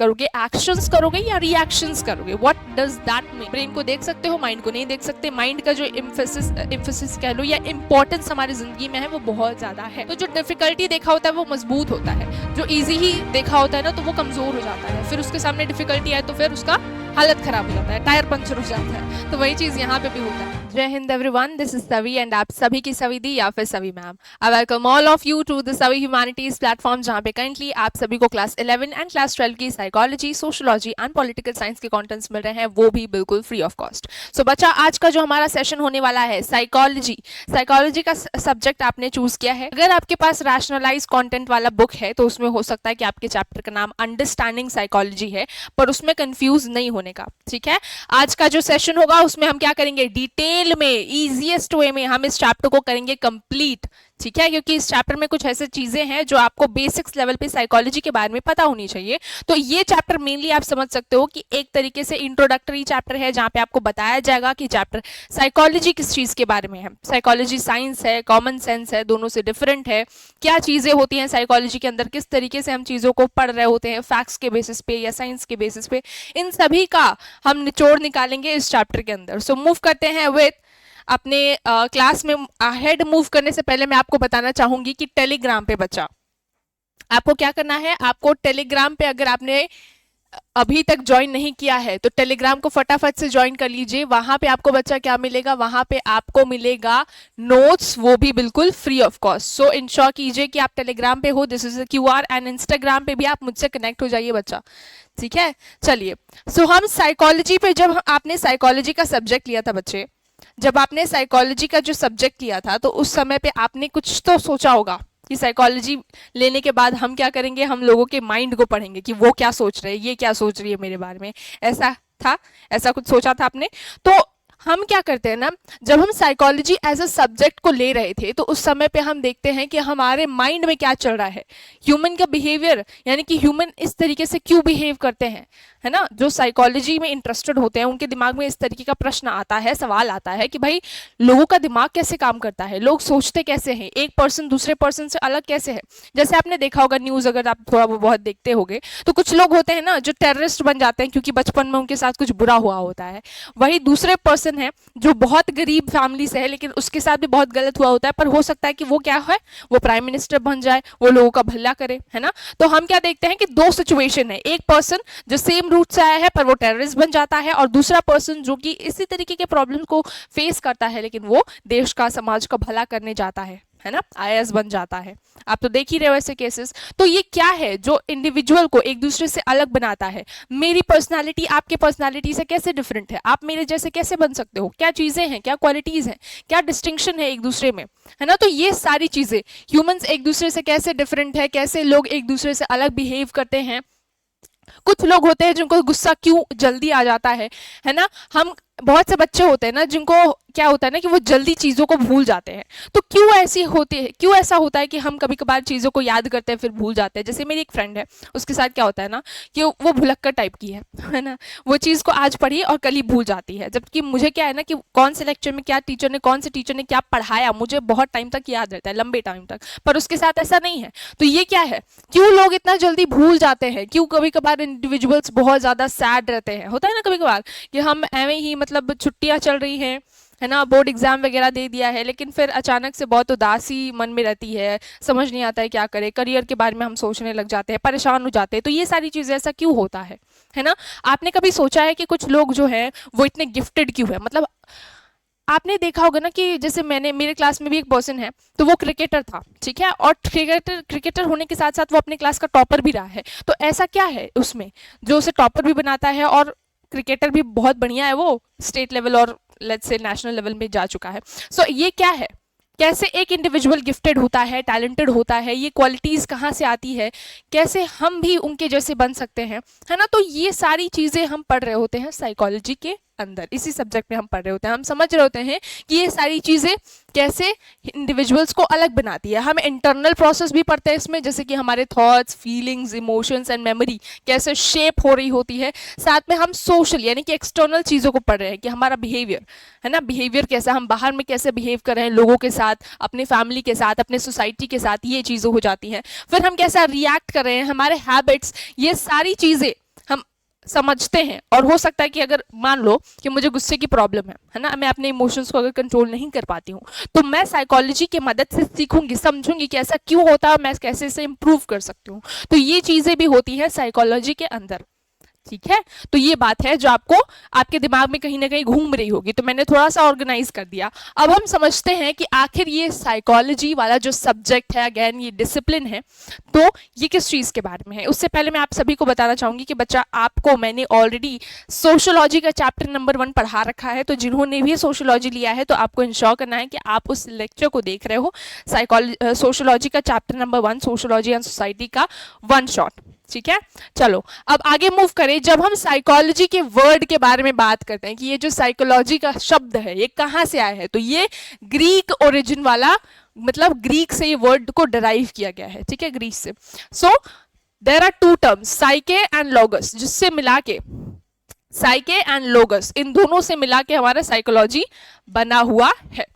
करोगे, एक्शंस करोगे या रिएक्शंस करोगे? What does that mean? Brain को देख सकते हो, माइंड को नहीं देख सकते। माइंड का जो एम्फेसिस कह लो या इंपॉर्टेंस हमारी जिंदगी में है वो बहुत ज्यादा है। तो जो डिफिकल्टी देखा होता है वो मजबूत होता है, जो इजी ही देखा होता है ना तो वो कमजोर हो जाता है। फिर उसके सामने डिफिकल्टी आए तो फिर उसका हालत खराब हो जाता है, टायर पंचर हो जाता है। तो वही चीज यहाँ पे भी होता है। जय हिंद everyone, this is Savi and आप सभी की सवी दी या फिर Savi ma'am. I welcome all of you to the Savi humanities platform, जहाँ पे करंटली आप सभी को क्लास 11 एंड क्लास 12 की psychology, sociology and political science के कंटेंट्स मिल रहे हैं, वो भी बिल्कुल फ्री ऑफ कॉस्ट। सो बच्चा, आज का जो हमारा सेशन होने वाला है साइकोलॉजी, साइकोलॉजी का सब्जेक्ट आपने चूज किया है। अगर आपके पास रैशनलाइज कंटेंट वाला बुक है तो उसमें हो सकता है कि आपके चैप्टर का नाम अंडरस्टैंडिंग साइकोलॉजी है, पर उसमें कंफ्यूज नहीं होने का, ठीक है। आज का जो सेशन होगा उसमें हम क्या करेंगे, डिटेल में, इजीएस्ट वे में हम इस चैप्टर को करेंगे कंप्लीट, ठीक है, क्योंकि इस चैप्टर में कुछ ऐसे चीजें हैं जो आपको बेसिक्स लेवल पे साइकोलॉजी के बारे में पता होनी चाहिए। तो ये चैप्टर मेनली आप समझ सकते हो कि एक तरीके से इंट्रोडक्टरी चैप्टर है, जहां पे आपको बताया जाएगा कि चैप्टर साइकोलॉजी किस चीज के बारे में है। साइकोलॉजी साइंस है, कॉमन सेंस है, दोनों से डिफरेंट है, क्या चीजें होती हैं साइकोलॉजी के अंदर, किस तरीके से हम चीजों को पढ़ रहे होते हैं, फैक्ट्स के बेसिस पे या साइंस के बेसिस पे, इन सभी का हम निचोड़ निकालेंगे इस चैप्टर के अंदर। सो मूव करते हैं विद अपने क्लास में। हेड मूव करने से पहले मैं आपको बताना चाहूंगी कि टेलीग्राम पे बच्चा आपको क्या करना है, आपको टेलीग्राम पे अगर आपने अभी तक ज्वाइन नहीं किया है तो टेलीग्राम को फटाफट से ज्वाइन कर लीजिए। वहां पे आपको बच्चा क्या मिलेगा, वहां पे आपको मिलेगा नोट्स, वो भी बिल्कुल free of cost. So ensure कीजिए कि आप टेलीग्राम पे हो, this is QR, and Instagram पे भी आप मुझसे कनेक्ट हो जाइए बच्चा, ठीक है। चलिए, सो हम साइकोलॉजी पे, जब आपने साइकोलॉजी का सब्जेक्ट लिया था बच्चे, जब आपने साइकोलॉजी का जो सब्जेक्ट लिया था तो उस समय पे आपने कुछ तो सोचा होगा कि साइकोलॉजी लेने के बाद हम क्या करेंगे, हम लोगों के माइंड को पढ़ेंगे कि वो क्या सोच रहे हैं, ये क्या सोच रही है मेरे बारे में। ऐसा था, ऐसा कुछ सोचा था आपने? तो हम क्या करते हैं ना, जब हम साइकोलॉजी एज अ सब्जेक्ट को ले रहे थे तो उस समय पे हम देखते हैं कि हमारे माइंड में क्या चल रहा है, ह्यूमन का बिहेवियर, यानी कि ह्यूमन इस तरीके से क्यों बिहेव करते हैं, है ना। जो साइकोलॉजी में इंटरेस्टेड होते हैं उनके दिमाग में इस तरीके का प्रश्न आता है, सवाल आता है कि भाई लोगों का दिमाग कैसे काम करता है, लोग सोचते कैसे हैं, एक पर्सन दूसरे पर्सन से अलग कैसे है। जैसे आपने देखा होगा न्यूज, अगर आप थोड़ा बहुत देखते होंगे तो कुछ लोग होते हैं ना जो टेररिस्ट बन जाते हैं क्योंकि बचपन में उनके साथ कुछ बुरा हुआ होता है। वही दूसरे पर्सन है जो बहुत गरीब फैमिली से है लेकिन उसके साथ भी बहुत गलत हुआ होता है, पर हो सकता है कि वो क्या है, वो प्राइम मिनिस्टर बन जाए, वो लोगों का भला करे, है ना। तो हम क्या देखते हैं कि दो सिचुएशन है, एक पर्सन जो सेम रूट से आया है पर वो टेररिस्ट बन जाता है, और दूसरा पर्सन जो कि इसी तरीके के प्रॉब्लम को फेस करता है लेकिन वो देश का, समाज का भला करने जाता है ना, IAS बन जाता है। आप तो देख ही रहे हो ऐसे केसेस। तो ये क्या है जो इंडिविजुअल को एक दूसरे से अलग बनाता है? मेरी पर्सनालिटी आपके पर्सनालिटी से कैसे डिफरेंट है, आप मेरे जैसे कैसे बन सकते हो, क्या चीजें हैं, क्या क्वालिटीज हैं, क्या डिस्टिंक्शन है एक दूसरे में, है ना। तो ये सारी चीजें, ह्यूमंस एक दूसरे से कैसे डिफरेंट है, कैसे लोग एक दूसरे से अलग बिहेव करते हैं। कुछ लोग होते हैं जिनको गुस्सा क्यों जल्दी आ जाता है ना। हम बहुत से बच्चे होते हैं ना जिनको क्या होता है ना कि वो जल्दी चीज़ों को भूल जाते हैं। तो क्यों ऐसी होती है, क्यों ऐसा होता है कि हम कभी कभार चीज़ों को याद करते हैं फिर भूल जाते हैं। जैसे मेरी एक फ्रेंड है, उसके साथ क्या होता है ना कि वो भुलक्कड़ टाइप की है ना, वो चीज़ को आज पढ़ी और कल ही भूल जाती है। जबकि मुझे क्या है ना कि कौन से लेक्चर में क्या टीचर ने, कौन से टीचर ने क्या पढ़ाया, मुझे बहुत टाइम तक याद रहता है, लंबे टाइम तक, पर उसके साथ ऐसा नहीं है। तो ये क्या है, क्यों लोग इतना जल्दी भूल जाते हैं, क्यों कभी कभार इंडिविजुअल्स बहुत ज़्यादा सैड रहते हैं। होता है ना कभी कभार कि हम एवं ही, मतलब छुट्टियाँ चल रही हैं, है ना, बोर्ड एग्जाम वगैरह दे दिया है, लेकिन फिर अचानक से बहुत उदासी मन में रहती है, समझ नहीं आता है क्या करें, करियर के बारे में हम सोचने लग जाते हैं, परेशान हो जाते हैं। तो ये सारी चीज़ें, ऐसा क्यों होता है ना। आपने कभी सोचा है कि कुछ लोग जो हैं वो इतने गिफ्टेड क्यों है? मतलब आपने देखा होगा ना कि जैसे मेरे क्लास में भी एक पर्सन है, तो वो क्रिकेटर था, ठीक है, और क्रिकेटर होने के साथ साथ वो अपने क्लास का टॉपर भी रहा है। तो ऐसा क्या है उसमें जो उसे टॉपर भी बनाता है, और क्रिकेटर भी बहुत बढ़िया है, वो स्टेट लेवल और लेट्स से नेशनल लेवल में जा चुका है। सो ये क्या है, कैसे एक इंडिविजुअल गिफ्टेड होता है, टैलेंटेड होता है, ये क्वालिटीज़ कहाँ से आती है, कैसे हम भी उनके जैसे बन सकते हैं, है ना। तो ये सारी चीज़ें हम पढ़ रहे होते हैं साइकोलॉजी के अंदर, इसी सब्जेक्ट में हम पढ़ रहे होते हैं। हम समझ रहे होते हैं कि ये सारी चीज़ें कैसे इंडिविजुअल्स को अलग बनाती है। हम इंटरनल प्रोसेस भी पढ़ते हैं इसमें, जैसे कि हमारे thoughts, feelings, emotions and memory कैसे शेप हो रही होती है। साथ में हम सोशल यानी कि एक्सटर्नल चीज़ों को पढ़ रहे हैं कि हमारा बिहेवियर, है ना, बिहेवियर कैसा, हम बाहर में कैसे बिहेव कर रहे हैं लोगों के साथ, अपने फैमिली के साथ, अपने सोसाइटी के साथ, ये चीज़ें हो जाती हैं। फिर हम कैसा रिएक्ट कर रहे हैं, हमारे हैबिट्स, ये सारी चीज़ें समझते हैं, और हो सकता है कि अगर मान लो कि मुझे गुस्से की प्रॉब्लम है ना, मैं अपने इमोशंस को अगर कंट्रोल नहीं कर पाती हूँ, तो मैं साइकोलॉजी की मदद से सीखूंगी, समझूंगी कि ऐसा क्यों होता है, मैं कैसे इसे इंप्रूव कर सकती हूँ। तो ये चीजें भी होती है साइकोलॉजी के अंदर, ठीक है। तो ये बात है जो आपको आपके दिमाग में कहीं ना कहीं घूम रही होगी, तो मैंने थोड़ा सा ऑर्गेनाइज कर दिया। अब हम समझते हैं कि आखिर ये साइकोलॉजी वाला जो सब्जेक्ट है, अगेन ये डिसिप्लिन है, तो ये किस चीज के बारे में है। उससे पहले मैं आप सभी को बताना चाहूंगी कि बच्चा, आपको मैंने ऑलरेडी सोशियोलॉजी का चैप्टर नंबर 1 पढ़ा रखा है, तो जिन्होंने भी सोशियोलॉजी लिया है तो आपको इंश्योर करना है कि आप उस लेक्चर को देख रहे हो, सोशियोलॉजी का chapter number 1, sociology and society का 1 शॉट, ठीक है। चलो अब आगे मूव करें। जब हम साइकोलॉजी के वर्ड के बारे में बात करते हैं कि ये जो साइकोलॉजी का शब्द है ये कहाँ से आया है, तो ये ग्रीक ओरिजिन वाला, मतलब ग्रीक से ये वर्ड को डराइव किया गया है, ठीक है, ग्रीक से। So there are 2 terms, psyche and logos, जिससे मिला के साइके एंड लोगस, इन दोनों से मिला के हमारा साइकोलॉजी बना हुआ है।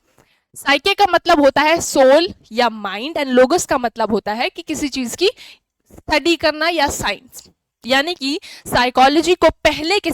साइके का मतलब होता है सोल या माइंड, एंड लोगस का मतलब होता है कि किसी चीज की स्टडी करना या साइंस। यानी कि साइकोलॉजी को पहले के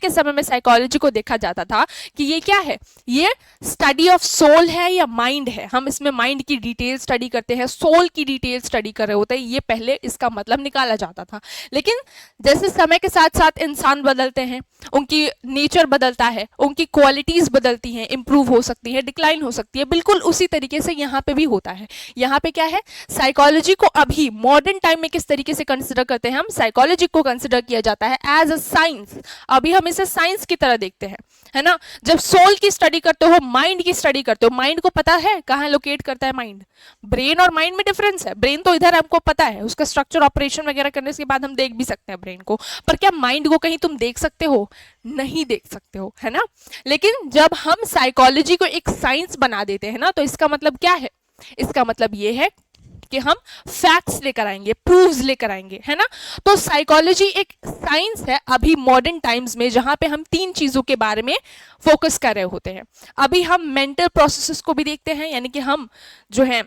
समय में साइकोलॉजी को देखा जाता था कि ये क्या है, ये स्टडी ऑफ सोल है या माइंड है। हम इसमें माइंड की डिटेल स्टडी करते हैं, सोल की डिटेल स्टडी कर रहे होते हैं, ये पहले इसका मतलब निकाला जाता था। लेकिन जैसे समय के साथ साथ इंसान बदलते हैं, उनकी नेचर बदलता है, उनकी क्वालिटीज बदलती हैं, इंप्रूव हो सकती है, डिक्लाइन हो सकती है, बिल्कुल उसी तरीके से यहाँ पे भी होता है। यहाँ पे क्या है, साइकोलॉजी को अभी मॉडर्न टाइम में किस तरीके से कंसिडर करते हैं हम, साइकोलॉजी को कंसिडर किया जाता है एज अ साइंस। अभी हम इसे साइंस की तरह देखते हैं, है ना। जब सोल की स्टडी करते हो, माइंड की स्टडी करते हो, माइंड को पता है कहाँ लोकेट करता है माइंड, ब्रेन और माइंड में डिफरेंस है। ब्रेन तो इधर हमको पता है, उसका स्ट्रक्चर ऑपरेशन वगैरह करने के बाद हम देख भी सकते हैं ब्रेन को, पर क्या माइंड को कहीं तुम देख सकते हो, नहीं देख सकते हो, है ना। लेकिन जब हम साइकोलॉजी को एक साइंस बना देते हैं ना, तो इसका मतलब क्या है, इसका मतलब ये है कि हम फैक्ट्स लेकर आएंगे, प्रूफ्स लेकर आएंगे, है ना। तो साइकोलॉजी एक साइंस है अभी मॉडर्न टाइम्स में, जहां पे हम 3 चीजों के बारे में फोकस कर रहे होते हैं। अभी हम मेंटल प्रोसेसेस को भी देखते हैं, यानी कि हम जो है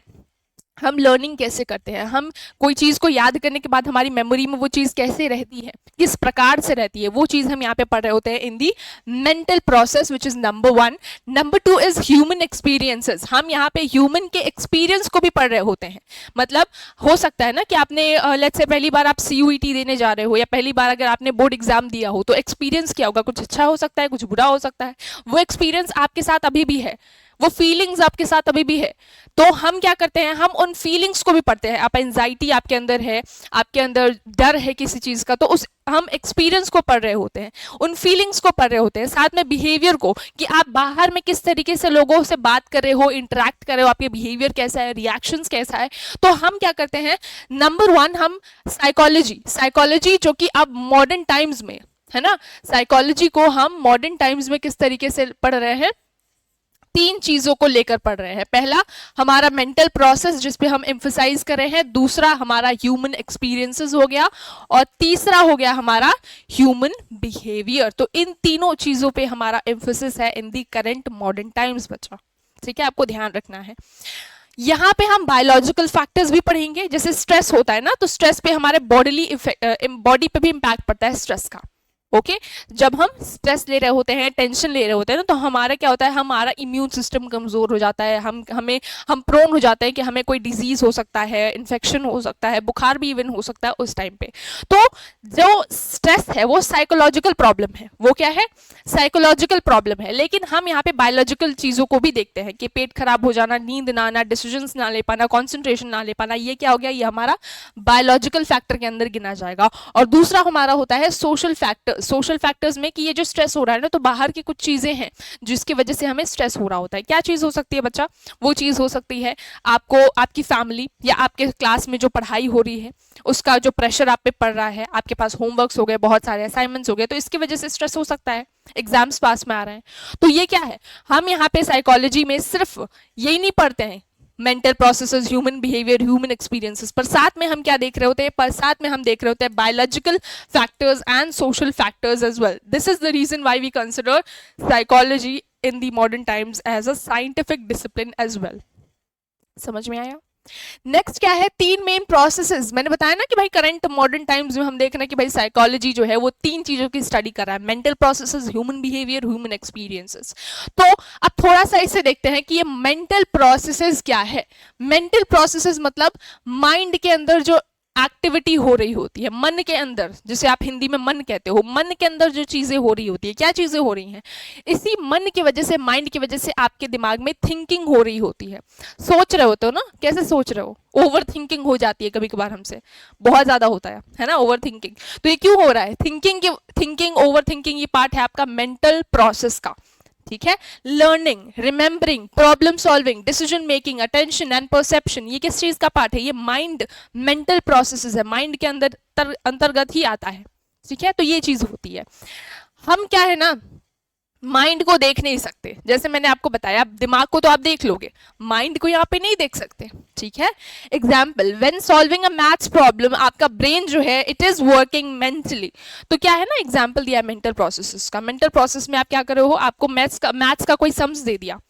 हम लर्निंग कैसे करते हैं, हम कोई चीज़ को याद करने के बाद हमारी मेमोरी में वो चीज़ कैसे रहती है, किस प्रकार से रहती है, वो चीज़ हम यहाँ पे पढ़ रहे होते हैं in the mental process, which is number 1। Number 2 is human experiences, हम यहाँ पे ह्यूमन के एक्सपीरियंस को भी पढ़ रहे होते हैं। मतलब हो सकता है ना कि आपने लेट्स से पहली बार आप CUET देने जा रहे हो, या पहली बार अगर आपने बोर्ड एग्जाम दिया हो, तो एक्सपीरियंस क्या होगा, कुछ अच्छा हो सकता है, कुछ बुरा हो सकता है। वो एक्सपीरियंस आपके साथ अभी भी है, वो फीलिंग्स आपके साथ अभी भी है। तो हम क्या करते हैं, हम उन फीलिंग्स को भी पढ़ते हैं। आप एंजाइटी आपके अंदर है, आपके अंदर डर है किसी चीज का, तो उस हम एक्सपीरियंस को पढ़ रहे होते हैं, उन फीलिंग्स को पढ़ रहे होते हैं, साथ में बिहेवियर को, कि आप बाहर में किस तरीके से लोगों से बात कर रहे हो, इंटरेक्ट कर रहे हो, आपके बिहेवियर कैसा है, रिएक्शंस कैसा है। तो हम क्या करते हैं, नंबर 1 हम साइकोलॉजी जो कि अब मॉडर्न टाइम्स में है ना, साइकोलॉजी को हम मॉडर्न टाइम्स में किस तरीके से पढ़ रहे हैं, 3 चीजों को लेकर पढ़ रहे हैं। पहला हमारा मेंटल प्रोसेस जिस पे हम एम्फसाइज कर रहे हैं, दूसरा हमारा ह्यूमन एक्सपीरियंसेस हो गया, और तीसरा हो गया हमारा ह्यूमन बिहेवियर। तो इन तीनों चीजों पे हमारा एम्फोसिस है इन दी करंट मॉडर्न टाइम्स बच्चा, ठीक है, आपको ध्यान रखना है। यहाँ पे हम बायोलॉजिकल फैक्टर्स भी पढ़ेंगे, जैसे स्ट्रेस होता है ना, तो स्ट्रेस पे हमारे बॉडी पे भी इम्पैक्ट पड़ता है स्ट्रेस का। ओके जब हम स्ट्रेस ले रहे होते हैं, टेंशन ले रहे होते हैं ना, तो हमारा क्या होता है, हमारा इम्यून सिस्टम कमजोर हो जाता है, हम प्रोन हो जाते हैं कि हमें कोई डिजीज हो सकता है, इन्फेक्शन हो सकता है, बुखार भी इवन हो सकता है उस टाइम पे। तो जो स्ट्रेस है वो साइकोलॉजिकल प्रॉब्लम है, वो क्या है, साइकोलॉजिकल प्रॉब्लम है। लेकिन हम यहाँ पे बायोलॉजिकल चीजों को भी देखते हैं कि पेट खराब हो जाना, नींद ना आना, डिसीजंस ना ले पाना, कॉन्सेंट्रेशन ना ले पाना, ये क्या हो गया, ये हमारा बायोलॉजिकल फैक्टर के अंदर गिना जाएगा। और दूसरा हमारा होता है सोशल फैक्टर्स में, कि ये जो स्ट्रेस हो रहा है ना, तो बाहर की कुछ चीजें हैं जिसकी वजह से हमें स्ट्रेस हो रहा होता है। क्या चीज हो सकती है बच्चा, वो चीज हो सकती है आपको आपकी फैमिली या आपके क्लास में जो पढ़ाई हो रही है उसका जो प्रेशर आप पे पड़ रहा है, आपके पास होमवर्क्स हो गए, बहुत सारे असाइनमेंट्स हो गए, तो इसकी वजह से स्ट्रेस हो सकता है, एग्जाम्स पास में आ रहे हैं। तो ये क्या है, हम यहाँ पे साइकोलॉजी में सिर्फ यही नहीं पढ़ते हैं mental processes, human behaviour, human experiences, पर साथ में हम क्या देख रहे होते हैं, पर साथ में हम देख रहे होते हैं biological factors and social factors as well. This is the reason why we consider psychology in the modern times as a scientific discipline as well. समझ में आया? नेक्स्ट क्या है, 3 मेन प्रोसेसेस। मैंने बताया ना कि भाई करंट मॉडर्न टाइम्स में हम देख रहे हैं कि भाई साइकोलॉजी जो है वो 3 चीजों की स्टडी कर रहा है, mental processes, human behaviour, human experiences. तो अब थोड़ा सा इसे देखते हैं कि ये मेंटल प्रोसेसेस क्या है। मेंटल प्रोसेसेस मतलब माइंड के अंदर जो एक्टिविटी हो रही होती है, मन के अंदर, जिसे आप हिंदी में मन कहते हो, मन के अंदर जो चीजें हो रही होती है, क्या चीजें हो रही हैं, इसी मन की वजह से, माइंड की वजह से आपके दिमाग में थिंकिंग हो रही होती है। सोच रहे होते हो ना, कैसे सोच रहे हो, ओवर थिंकिंग हो जाती है कभी कभार हमसे, बहुत ज्यादा होता है ना ओवर थिंकिंग। तो ये क्यों हो रहा है, थिंकिंग ओवर थिंकिंग, ये पार्ट है आपका मेंटल प्रोसेस का। ठीक है, learning, remembering, problem solving, decision making, attention and perception, ये किस चीज का पार्ट है, ये माइंड, मेंटल प्रोसेसेस है, माइंड के अंदर अंतर्गत ही आता है। ठीक है, तो ये चीज होती है। हम क्या है ना, माइंड को देख नहीं सकते, जैसे मैंने आपको बताया, दिमाग को तो आप देख लोगे, माइंड को यहाँ पे नहीं देख सकते। ठीक है, example, when solving a maths problem, आपका ब्रेन जो है इट इज वर्किंग मेंटली। तो क्या है ना, एग्जाम्पल दिया मेंटल प्रोसेस का, मेंटल प्रोसेस में आप क्या कर रहे हो, आपको मैथ्स का कोई सम्स दे दिया।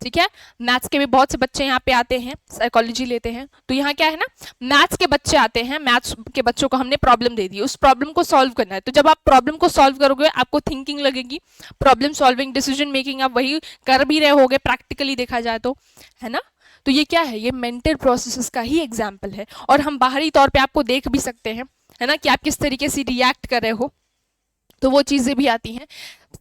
ठीक है, मैथ्स के भी बहुत से बच्चे यहाँ पे आते हैं, साइकोलॉजी लेते हैं, तो यहाँ क्या है ना, मैथ्स के बच्चे आते हैं, मैथ्स के बच्चों को हमने प्रॉब्लम दे दी, उस प्रॉब्लम को सॉल्व करना है। तो जब आप प्रॉब्लम को सॉल्व करोगे आपको थिंकिंग लगेगी, प्रॉब्लम सॉल्विंग, डिसीजन मेकिंग आप वही कर भी रहे होगे प्रैक्टिकली देखा जाए तो, है ना। तो ये क्या है, ये मेंटल प्रोसेसेस का ही एग्जाम्पल है, और हम बाहरी तौर पर आपको देख भी सकते हैं, है ना, कि आप किस तरीके से रिएक्ट कर रहे हो, तो वो चीजें भी आती हैं।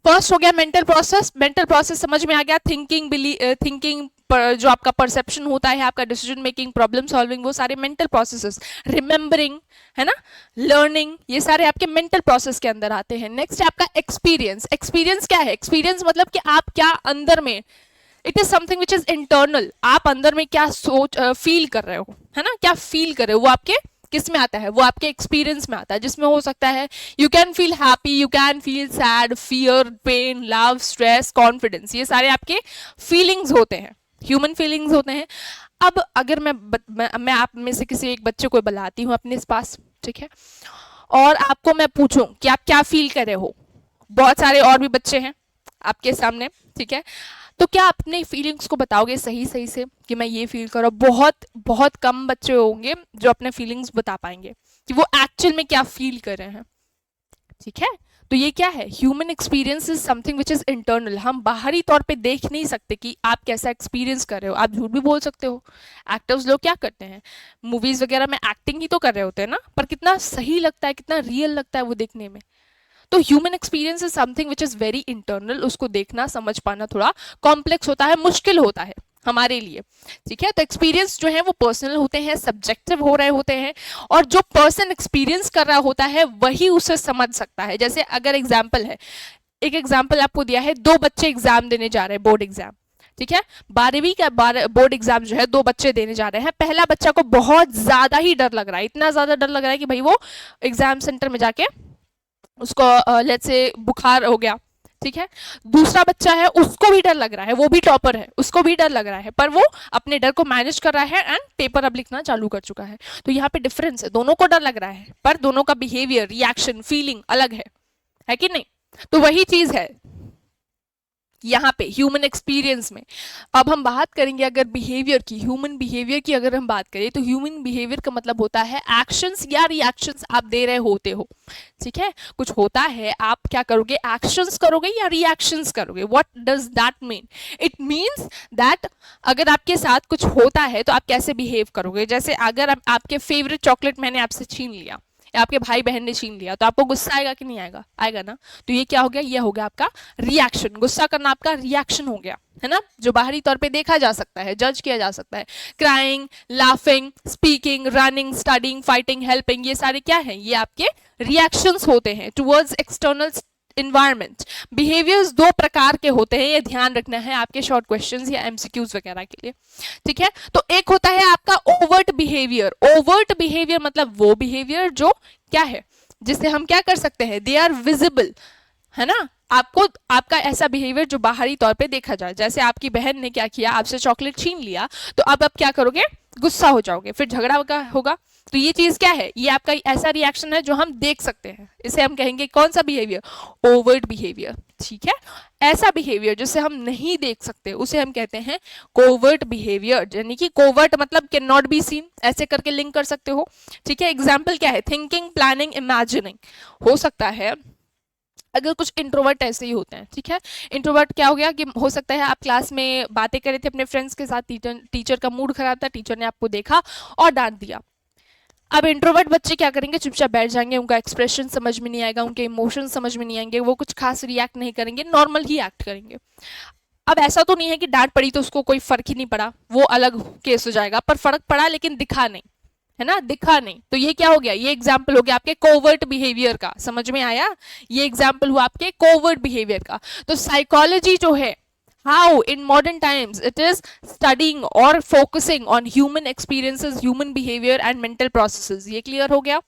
फर्स्ट हो गया मेंटल प्रोसेस, मेंटल प्रोसेस समझ में आ गया, थिंकिंग जो आपका परसेप्शन होता है, आपका डिसीजन मेकिंग, प्रॉब्लम सॉल्विंग, वो सारे मेंटल प्रोसेसेस, रिमेंबरिंग, है ना, लर्निंग, ये सारे आपके मेंटल प्रोसेस के अंदर आते हैं। नेक्स्ट है आपका एक्सपीरियंस। एक्सपीरियंस क्या है, एक्सपीरियंस मतलब कि आप क्या अंदर में, it is something which is internal, आप अंदर में क्या सोच फील कर रहे हो, है ना, क्या फील कर रहे हो, वो आपके किस में आता है, वो आपके एक्सपीरियंस में आता है, जिसमें हो सकता है you can feel happy, you can feel sad, fear, pain, love, stress, confidence, ये सारे आपके फीलिंग्स होते हैं, ह्यूमन फीलिंग्स होते हैं। अब अगर मैं आप में से किसी एक बच्चे को बुलाती हूँ अपने पास, ठीक है, और आपको मैं पूछूं कि आप क्या फील कर रहे हो, बहुत सारे और भी बच्चे हैं आपके सामने, ठीक है, तो क्या अपने फीलिंग्स को बताओगे सही सही से कि मैं ये फील कर रहा हूँ। बहुत बहुत कम बच्चे होंगे जो अपने फीलिंग्स बता पाएंगे कि वो एक्चुअल में क्या फील कर रहे हैं। ठीक है, तो ये क्या है, human experience is something which is internal, हम बाहरी तौर पे देख नहीं सकते कि आप कैसा एक्सपीरियंस कर रहे हो। आप झूठ भी बोल सकते हो, एक्टर्स लोग क्या करते हैं, मूवीज वगैरह में एक्टिंग ही तो कर रहे होते हैं ना, पर कितना सही लगता है, कितना रियल लगता है वो देखने में। तो human experience is something which is very internal, उसको देखना समझ पाना थोड़ा कॉम्प्लेक्स होता है, मुश्किल होता है हमारे लिए। ठीक है, तो एक्सपीरियंस जो है वो पर्सनल होते हैं, सब्जेक्टिव हो रहे होते हैं, और जो पर्सन एक्सपीरियंस कर रहा होता है वही उसे समझ सकता है। जैसे अगर एग्जाम्पल है, एक एग्जाम्पल आपको दिया है, 2 बच्चे एग्जाम देने जा रहे हैं, बोर्ड एग्जाम, ठीक है, 12वीं का बोर्ड एग्जाम जो है 2 बच्चे देने जा रहे हैं। पहला बच्चा को बहुत ज्यादा ही डर लग रहा है, इतना ज्यादा डर लग रहा है कि भाई वो एग्जाम सेंटर में जाके उसको लेट्स से बुखार हो गया। ठीक है, दूसरा बच्चा है, उसको भी डर लग रहा है, वो भी टॉपर है, उसको भी डर लग रहा है, पर वो अपने डर को मैनेज कर रहा है एंड पेपर अब लिखना चालू कर चुका है। तो यहाँ पे डिफरेंस है, दोनों को डर लग रहा है, पर दोनों का बिहेवियर, रिएक्शन, फीलिंग अलग है कि नहीं। तो वही चीज है यहाँ पे ह्यूमन एक्सपीरियंस में। अब हम बात करेंगे अगर बिहेवियर की, ह्यूमन बिहेवियर की अगर हम बात करें, तो ह्यूमन बिहेवियर का मतलब होता है एक्शंस या रिएक्शंस आप दे रहे होते हो। ठीक है, कुछ होता है, आप क्या करोगे, एक्शंस करोगे या रिएक्शंस करोगे। What does that mean, it means that अगर आपके साथ कुछ होता है तो आप कैसे बिहेव करोगे। जैसे अगर आपके फेवरेट चॉकलेट मैंने आपसे छीन लिया, या आपके भाई बहन ने छीन लिया, तो आपको गुस्सा आएगा कि नहीं आएगा, आएगा ना। तो ये क्या हो गया, ये हो गया आपका रिएक्शन, गुस्सा करना आपका रिएक्शन हो गया, है ना, जो बाहरी तौर पे देखा जा सकता है, जज किया जा सकता है। Crying, laughing, speaking, running, studying, fighting, helping, ये सारे क्या हैं, ये आपके रिएक्शंस होते हैं टुवर्ड्स एक्सटर्नल इन्वायरमेंट। बिहेवियर्स 2 प्रकार के होते हैं, ये ध्यान रखना है आपके शॉर्ट क्वेश्चंस या एमसीक्यूज वगैरह के लिए। ठीक है, तो एक होता है आपका ओवर्ट बिहेवियर। ओवर्ट बिहेवियर मतलब वो बिहेवियर जो क्या है, जिससे हम क्या कर सकते हैं, दे आर विजिबल, है ना, आपको आपका ऐसा बिहेवियर जो बाहरी तौर पे देखा जाए। जैसे आपकी बहन ने क्या किया, आपसे चॉकलेट छीन लिया, तो अब आप क्या करोगे, गुस्सा हो जाओगे, फिर झगड़ा होगा, तो ये चीज क्या है, ये आपका ऐसा रिएक्शन है जो हम देख सकते हैं, इसे हम कहेंगे कौन सा बिहेवियर, ओवर्ट बिहेवियर। ठीक है, ऐसा बिहेवियर जिसे हम नहीं देख सकते उसे हम कहते हैं कोवर्ट बिहेवियर, यानी कि कोवर्ट मतलब कैन नॉट बी सीन, ऐसे करके लिंक कर सकते हो। ठीक है, एग्जाम्पल क्या है, थिंकिंग, प्लानिंग, इमेजिनिंग। हो सकता है अगर कुछ इंट्रोवर्ट ऐसे ही होते हैं। ठीक है, इंट्रोवर्ट क्या हो गया कि हो सकता है आप क्लास में बातें कर रहे थे अपने फ्रेंड्स के साथ, टीचर का मूड खराब था, टीचर ने आपको देखा और डांट दिया। अब इंट्रोवर्ट बच्चे क्या करेंगे, चुपचाप बैठ जाएंगे, उनका एक्सप्रेशन समझ में नहीं आएगा, उनके इमोशन समझ में नहीं आएंगे, वो कुछ खास रिएक्ट नहीं करेंगे, नॉर्मल ही एक्ट करेंगे। अब ऐसा तो नहीं है कि डांट पड़ी तो उसको कोई फर्क ही नहीं पड़ा, वो अलग केस हो जाएगा, पर फर्क पड़ा लेकिन दिखा नहीं, है ना, दिखा नहीं। तो ये क्या हो गया, ये एग्जाम्पल हो गया आपके कोवर्ट बिहेवियर का। समझ में आया, ये एग्जाम्पल हुआ आपके कोवर्ट बिहेवियर का। तो साइकोलॉजी जो है, how in modern times it is studying or focusing on human experiences, human behavior and mental processes। ये क्लियर हो गया,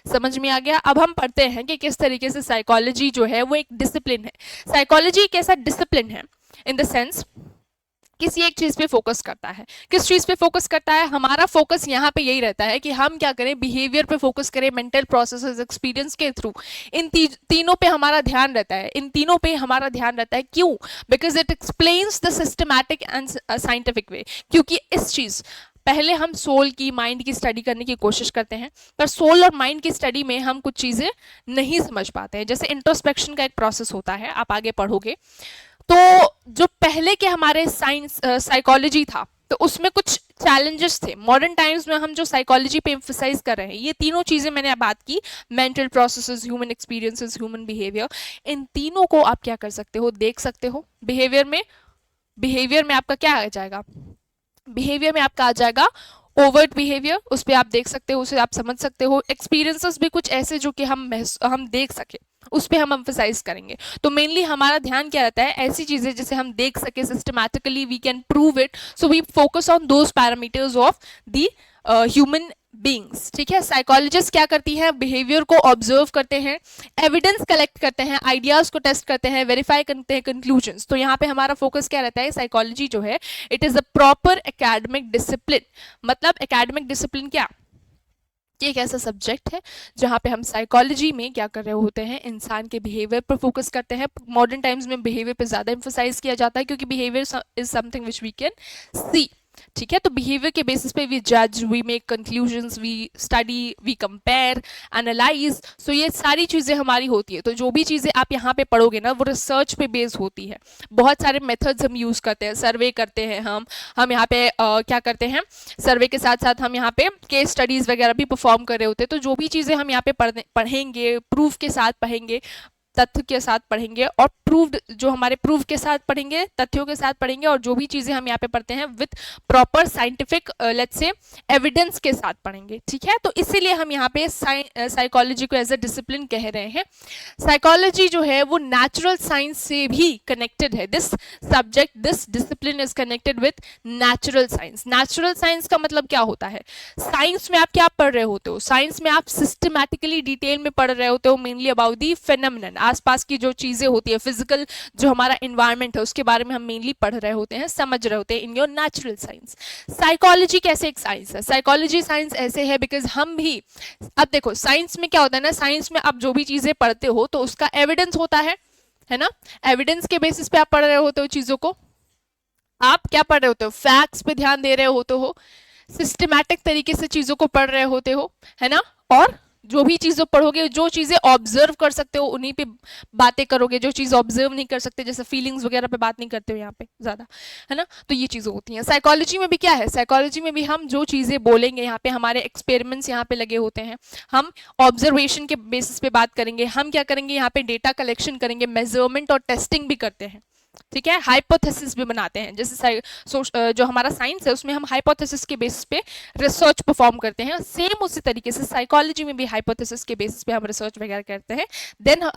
समझ में आ गया। अब हम पढ़ते हैं कि किस तरीके से साइकोलॉजी जो है वो एक डिसिप्लिन है। साइकोलॉजी एक ऐसा डिसिप्लिन है इन द सेंस किसी एक चीज पे फोकस करता है। किस चीज पे फोकस करता है, हमारा फोकस यहाँ पे यही रहता है कि हम क्या करें, बिहेवियर पे फोकस करें, मेंटल प्रोसेसेस, एक्सपीरियंस के थ्रू। इन तीनों पे हमारा ध्यान रहता है, इन तीनों पे हमारा ध्यान रहता है। क्यों? Because it explains the systematic and scientific way. क्योंकि इस चीज पहले हम सोल की, माइंड की स्टडी करने की कोशिश करते हैं, पर सोल और माइंड की स्टडी में हम कुछ चीजें नहीं समझ पाते हैं। जैसे इंट्रोस्पेक्शन का एक प्रोसेस होता है, आप आगे पढ़ोगे तो जो पहले के हमारे साइंस साइकोलॉजी था तो उसमें कुछ चैलेंजेस थे। मॉडर्न टाइम्स में हम जो साइकोलॉजी पे एम्फसाइज कर रहे हैं, ये तीनों चीजें मैंने बात की, mental processes, human experiences, human behaviour, इन तीनों को आप क्या कर सकते हो, देख सकते हो। बिहेवियर में आपका क्या आ जाएगा, बिहेवियर में आपका आ जाएगा ओवर्ट बिहेवियर, उस पर आप देख सकते हो, उसे आप समझ सकते हो। एक्सपीरियंसेस भी कुछ ऐसे जो कि हम देख सके, उस पर हम एम्फसाइज करेंगे। तो मेनली हमारा ध्यान क्या रहता है, ऐसी चीजें जिसे हम देख सके, systematically we can prove it, so we focus on those parameters of the human beings. ठीक है, साइकोलॉजिस्ट क्या करती है, बिहेवियर को ऑब्जर्व करते हैं, एविडेंस कलेक्ट करते हैं, आइडियाज को टेस्ट करते हैं, वेरीफाई करते हैं कंक्लूजन्स। तो यहाँ पे हमारा फोकस क्या रहता है, साइकोलॉजी जो है it is a proper academic discipline. मतलब एकेडमिक डिसिप्लिन क्या, ये एक ऐसा सब्जेक्ट है जहाँ पे हम साइकोलॉजी में क्या कर रहे होते हैं, इंसान के बिहेवियर पर फोकस करते हैं। मॉडर्न टाइम्स में बिहेवियर पे ज़्यादा एम्फसाइज किया जाता है क्योंकि behaviour is something which we can see. ठीक है, तो बिहेवियर के बेसिस पे वी जज, we make conclusions, we study, we compare, analyse. So ये सारी चीज़ें हमारी होती है। तो जो भी चीज़ें आप यहाँ पे पढ़ोगे ना वो रिसर्च पे बेस्ड होती है। बहुत सारे मेथड्स हम यूज़ करते हैं, सर्वे करते हैं हम यहाँ पे क्या करते हैं, सर्वे के साथ साथ हम यहाँ पे केस स्टडीज़ वगैरह भी परफॉर्म कर रहे होते हैं। तो जो भी चीज़ें हम यहाँ पे पढ़ेंगे, प्रूफ के साथ पढ़ेंगे, तथ्य के साथ पढ़ेंगे, और प्रूव्ड जो हमारे प्रूफ के साथ पढ़ेंगे, तथ्यों के साथ पढ़ेंगे, और जो भी चीजें हम यहाँ पे पढ़ते हैं with proper scientific let's say evidence के साथ पढ़ेंगे। ठीक है, तो इसीलिए हम यहाँ पे साइकोलॉजी को एज अ डिसिप्लिन कह रहे हैं। साइकोलॉजी जो है वो नेचुरल साइंस से भी कनेक्टेड है। This subject, this discipline is connected with natural science. Natural science का मतलब क्या होता है, साइंस में आप क्या पढ़ रहे होते हो, साइंस में आप सिस्टमैटिकली डिटेल में पढ़ रहे होते हो, मेनली अबाउट दी फेनोमेनन, आसपास की जो चीजें होती है, फिजिकल जो हमारा एनवायरनमेंट है उसके बारे में हम मेनली पढ़ रहे होते हैं, समझ रहे होते हैं in your natural science. Psychology कैसे एक साइंस है, साइकोलॉजी साइंस ऐसे है बिकॉज हम भी, अब देखो साइंस में क्या होता है ना, साइंस में आप जो भी चीजें पढ़ते हो तो उसका एविडेंस होता है ना, एविडेंस के बेसिस पे आप पढ़ रहे होते हो चीजों को, आप क्या पढ़ रहे होते हो, फैक्ट्स पे ध्यान दे रहे होते हो, सिस्टमैटिक तरीके से चीजों को पढ़ रहे होते हो, है ना। और जो भी चीज़ें पढ़ोगे, जो चीज़ें ऑब्जर्व कर सकते हो उन्हीं पे बातें करोगे, जो चीज़ ऑब्जर्व नहीं कर सकते जैसे फीलिंग्स वगैरह पे बात नहीं करते हो यहाँ पे ज़्यादा, है ना। तो ये चीज़ें होती हैं। साइकोलॉजी में भी क्या है, साइकोलॉजी में भी हम जो चीज़ें बोलेंगे यहाँ पे हमारे एक्सपेरिमेंट्स यहाँ पे लगे होते हैं, हम ऑब्जर्वेशन के बेसिस पे बात करेंगे, हम क्या करेंगे यहाँ पे डेटा कलेक्शन करेंगे, मेजरमेंट और टेस्टिंग भी करते हैं। ठीक है, हाइपोथेसिस भी बनाते हैं, जैसे जो हमारा साइंस है उसमें हम हाइपोथेसिस के बेसिस पे रिसर्च परफॉर्म करते हैं, सेम उसी तरीके से साइकोलॉजी में भी हाइपोथेसिस के बेसिस पे हम रिसर्च वगैरह करते हैं। देन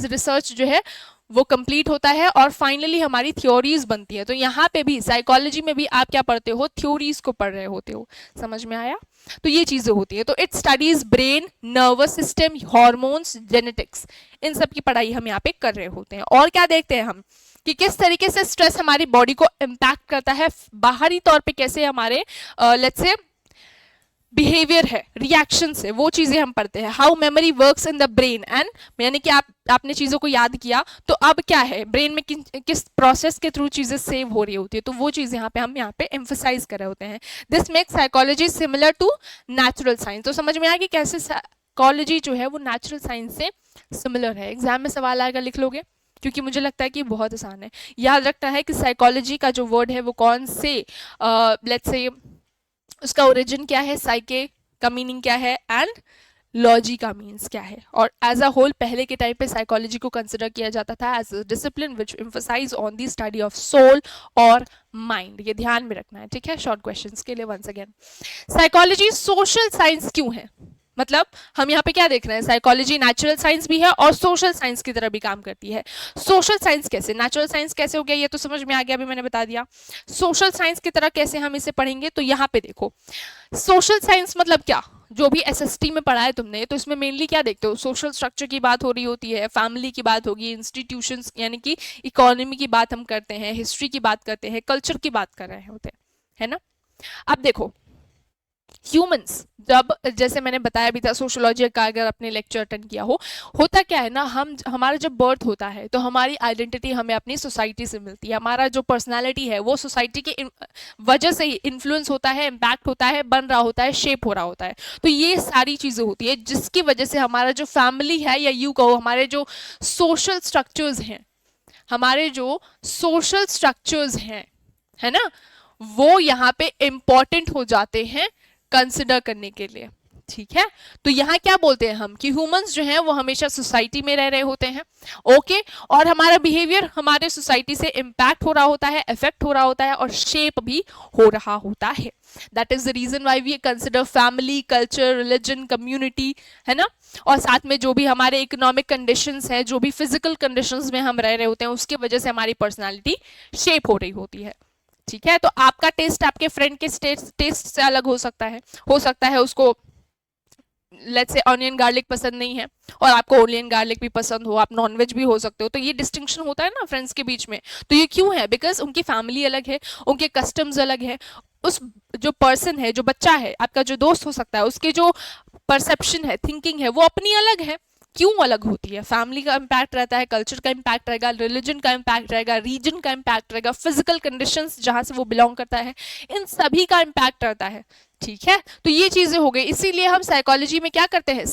रिसर्च जो है वो कंप्लीट होता है और फाइनली हमारी थ्योरीज बनती है। तो यहाँ पे भी साइकोलॉजी में भी आप क्या पढ़ते हो, थ्योरीज को पढ़ रहे होते हो। समझ में आया? तो ये चीजें होती है। तो it studies brain, nervous system, hormones, genetics, इन सब की पढ़ाई हम यहाँ पे कर रहे होते हैं। और क्या देखते हैं हम कि किस तरीके से स्ट्रेस हमारी बॉडी को इम्पैक्ट करता है, बाहरी तौर पे कैसे हमारे लेट्स से बिहेवियर है, रिएक्शंस है, वो चीजें हम पढ़ते हैं। How memory works in the brain and, यानी कि आपने चीजों को याद किया तो अब क्या है ब्रेन में किस प्रोसेस के थ्रू चीजें सेव हो रही होती है, तो वो चीज यहाँ पे हम यहाँ पे एम्फसाइज कर रहे होते हैं। This makes psychology similar to natural science. तो समझ में आया कि कैसे साइकोलॉजी जो है वो नेचुरल साइंस से सिमिलर है। एग्जाम में सवाल आएगा, लिख लोगे, क्योंकि मुझे लगता है कि बहुत आसान है। याद रखना है कि साइकोलॉजी का जो वर्ड है वो कौन से लेट्स से उसका ओरिजिन क्या है, साइके का मीनिंग क्या है एंड लॉजी का मीन्स क्या है। और एज अ होल पहले के टाइम पे साइकोलॉजी को कंसिडर किया जाता था as a discipline which emphasise on the study of soul और माइंड। ये ध्यान में रखना है, ठीक है। शॉर्ट क्वेश्चंस के लिए once again, psychology social science क्यों है? मतलब हम यहाँ पे क्या देख रहे हैं, साइकोलॉजी नेचुरल साइंस भी है और सोशल साइंस की तरह भी काम करती है। सोशल साइंस कैसे, नेचुरल साइंस कैसे हो गया ये तो समझ में आ गया, अभी मैंने बता दिया। सोशल साइंस की तरह कैसे हम इसे पढ़ेंगे, तो यहाँ पे देखो सोशल साइंस मतलब क्या, जो भी एसएसटी में पढ़ा है तुमने, तो इसमें मेनली क्या देखते हो, सोशल स्ट्रक्चर की बात हो रही होती है, फैमिली की बात होगी, इंस्टीट्यूशंस यानी कि इकोनॉमी की बात हम करते हैं, हिस्ट्री की बात करते हैं, कल्चर की बात कर रहे होते हैं, है ना। अब देखो ह्यूमंस, जब जैसे मैंने बताया भी था सोशियोलॉजी का अगर आपने लेक्चर अटेंड किया हो, होता क्या है ना, हमारा जब बर्थ होता है तो हमारी आइडेंटिटी हमें अपनी सोसाइटी से मिलती है। हमारा जो पर्सनालिटी है वो सोसाइटी की वजह से ही इन्फ्लुएंस होता है, इम्पैक्ट होता है, बन रहा होता है, शेप हो रहा होता है। तो ये सारी चीजें होती है जिसकी वजह से हमारा जो फैमिली है, या यूं कहो हमारे जो सोशल स्ट्रक्चर्स हैं, हमारे जो सोशल स्ट्रक्चर्स हैं, है ना, वो यहाँ पे इंपॉर्टेंट हो जाते हैं कंसिडर करने के लिए, ठीक है। तो यहाँ क्या बोलते हैं हम कि ह्यूमंस जो हैं वो हमेशा सोसाइटी में रह रहे होते हैं, ओके, और हमारा बिहेवियर हमारे सोसाइटी से इम्पैक्ट हो रहा होता है, इफेक्ट हो रहा होता है और शेप भी हो रहा होता है। That is the reason why we consider family, culture, religion, community, है ना, और साथ में जो भी हमारे इकोनॉमिक कंडीशंस है, जो भी फिजिकल कंडीशंस में हम रह रहे होते हैं, उसकी वजह से हमारी पर्सनैलिटी शेप हो रही होती है, ठीक है। तो आपका टेस्ट आपके फ्रेंड के टेस्ट से अलग हो सकता है उसको लेट्स से ऑनियन गार्लिक पसंद नहीं है और आपको ऑनियन गार्लिक भी पसंद हो, आप नॉनवेज भी हो सकते हो। तो ये डिस्टिंक्शन होता है ना फ्रेंड्स के बीच में, तो ये क्यों है, बिकॉज उनकी फैमिली अलग है, उनके कस्टम्स अलग है, उस जो पर्सन है, जो बच्चा है, आपका जो दोस्त हो सकता है, उसके जो परसेप्शन है, थिंकिंग है, वो अपनी अलग है। क्यों अलग होती है, फैमिली का इम्पैक्ट रहता है, कल्चर का इम्पैक्ट रहेगा, रिलीजन का इम्पैक्ट रहेगा, रीजन का इम्पैक्ट रहेगा, फिजिकल कंडीशंस जहां से वो बिलोंग करता है, इन सभी का इम्पैक्ट रहता है, ठीक है। तो ये चीजें हो गई, इसीलिए हम साइकोलॉजी में क्या करते हैं,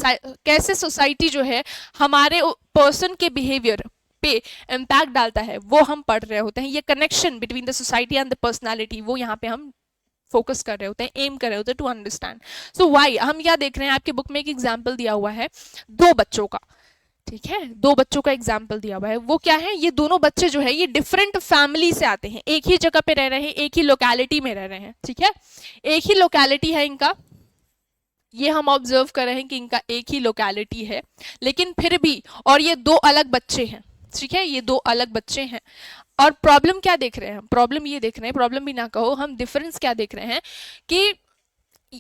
कैसे सोसाइटी जो है हमारे पर्सन के बिहेवियर पे इम्पैक्ट डालता है वो हम पढ़ रहे होते हैं। ये connection between the society and the personality, वो यहाँ पे हम फोकस कर रहे होते हैं, एम कर रहे होते हैं टू अंडरस्टैंड। सो व्हाई, हम क्या देख रहे हैं, आपके बुक में एक एग्जाम्पल दिया हुआ है दो बच्चों का, ठीक है, दो बच्चों का एग्जाम्पल दिया हुआ है। वो क्या है, ये दोनों बच्चे जो है ये डिफरेंट फैमिली से आते हैं, एक ही जगह पे रह रहे हैं, एक ही लोकेलिटी में रह रहे हैं, ठीक है, एक ही लोकेलिटी है इनका, ये हम ऑब्जर्व कर रहे हैं कि इनका एक ही लोकेलिटी है, लेकिन फिर भी, और ये दो अलग बच्चे हैं, ठीक है, ये दो अलग बच्चे हैं। और प्रॉब्लम क्या देख रहे हैं हम, प्रॉब्लम ये देख रहे हैं, प्रॉब्लम भी ना कहो, हम डिफरेंस क्या देख रहे हैं कि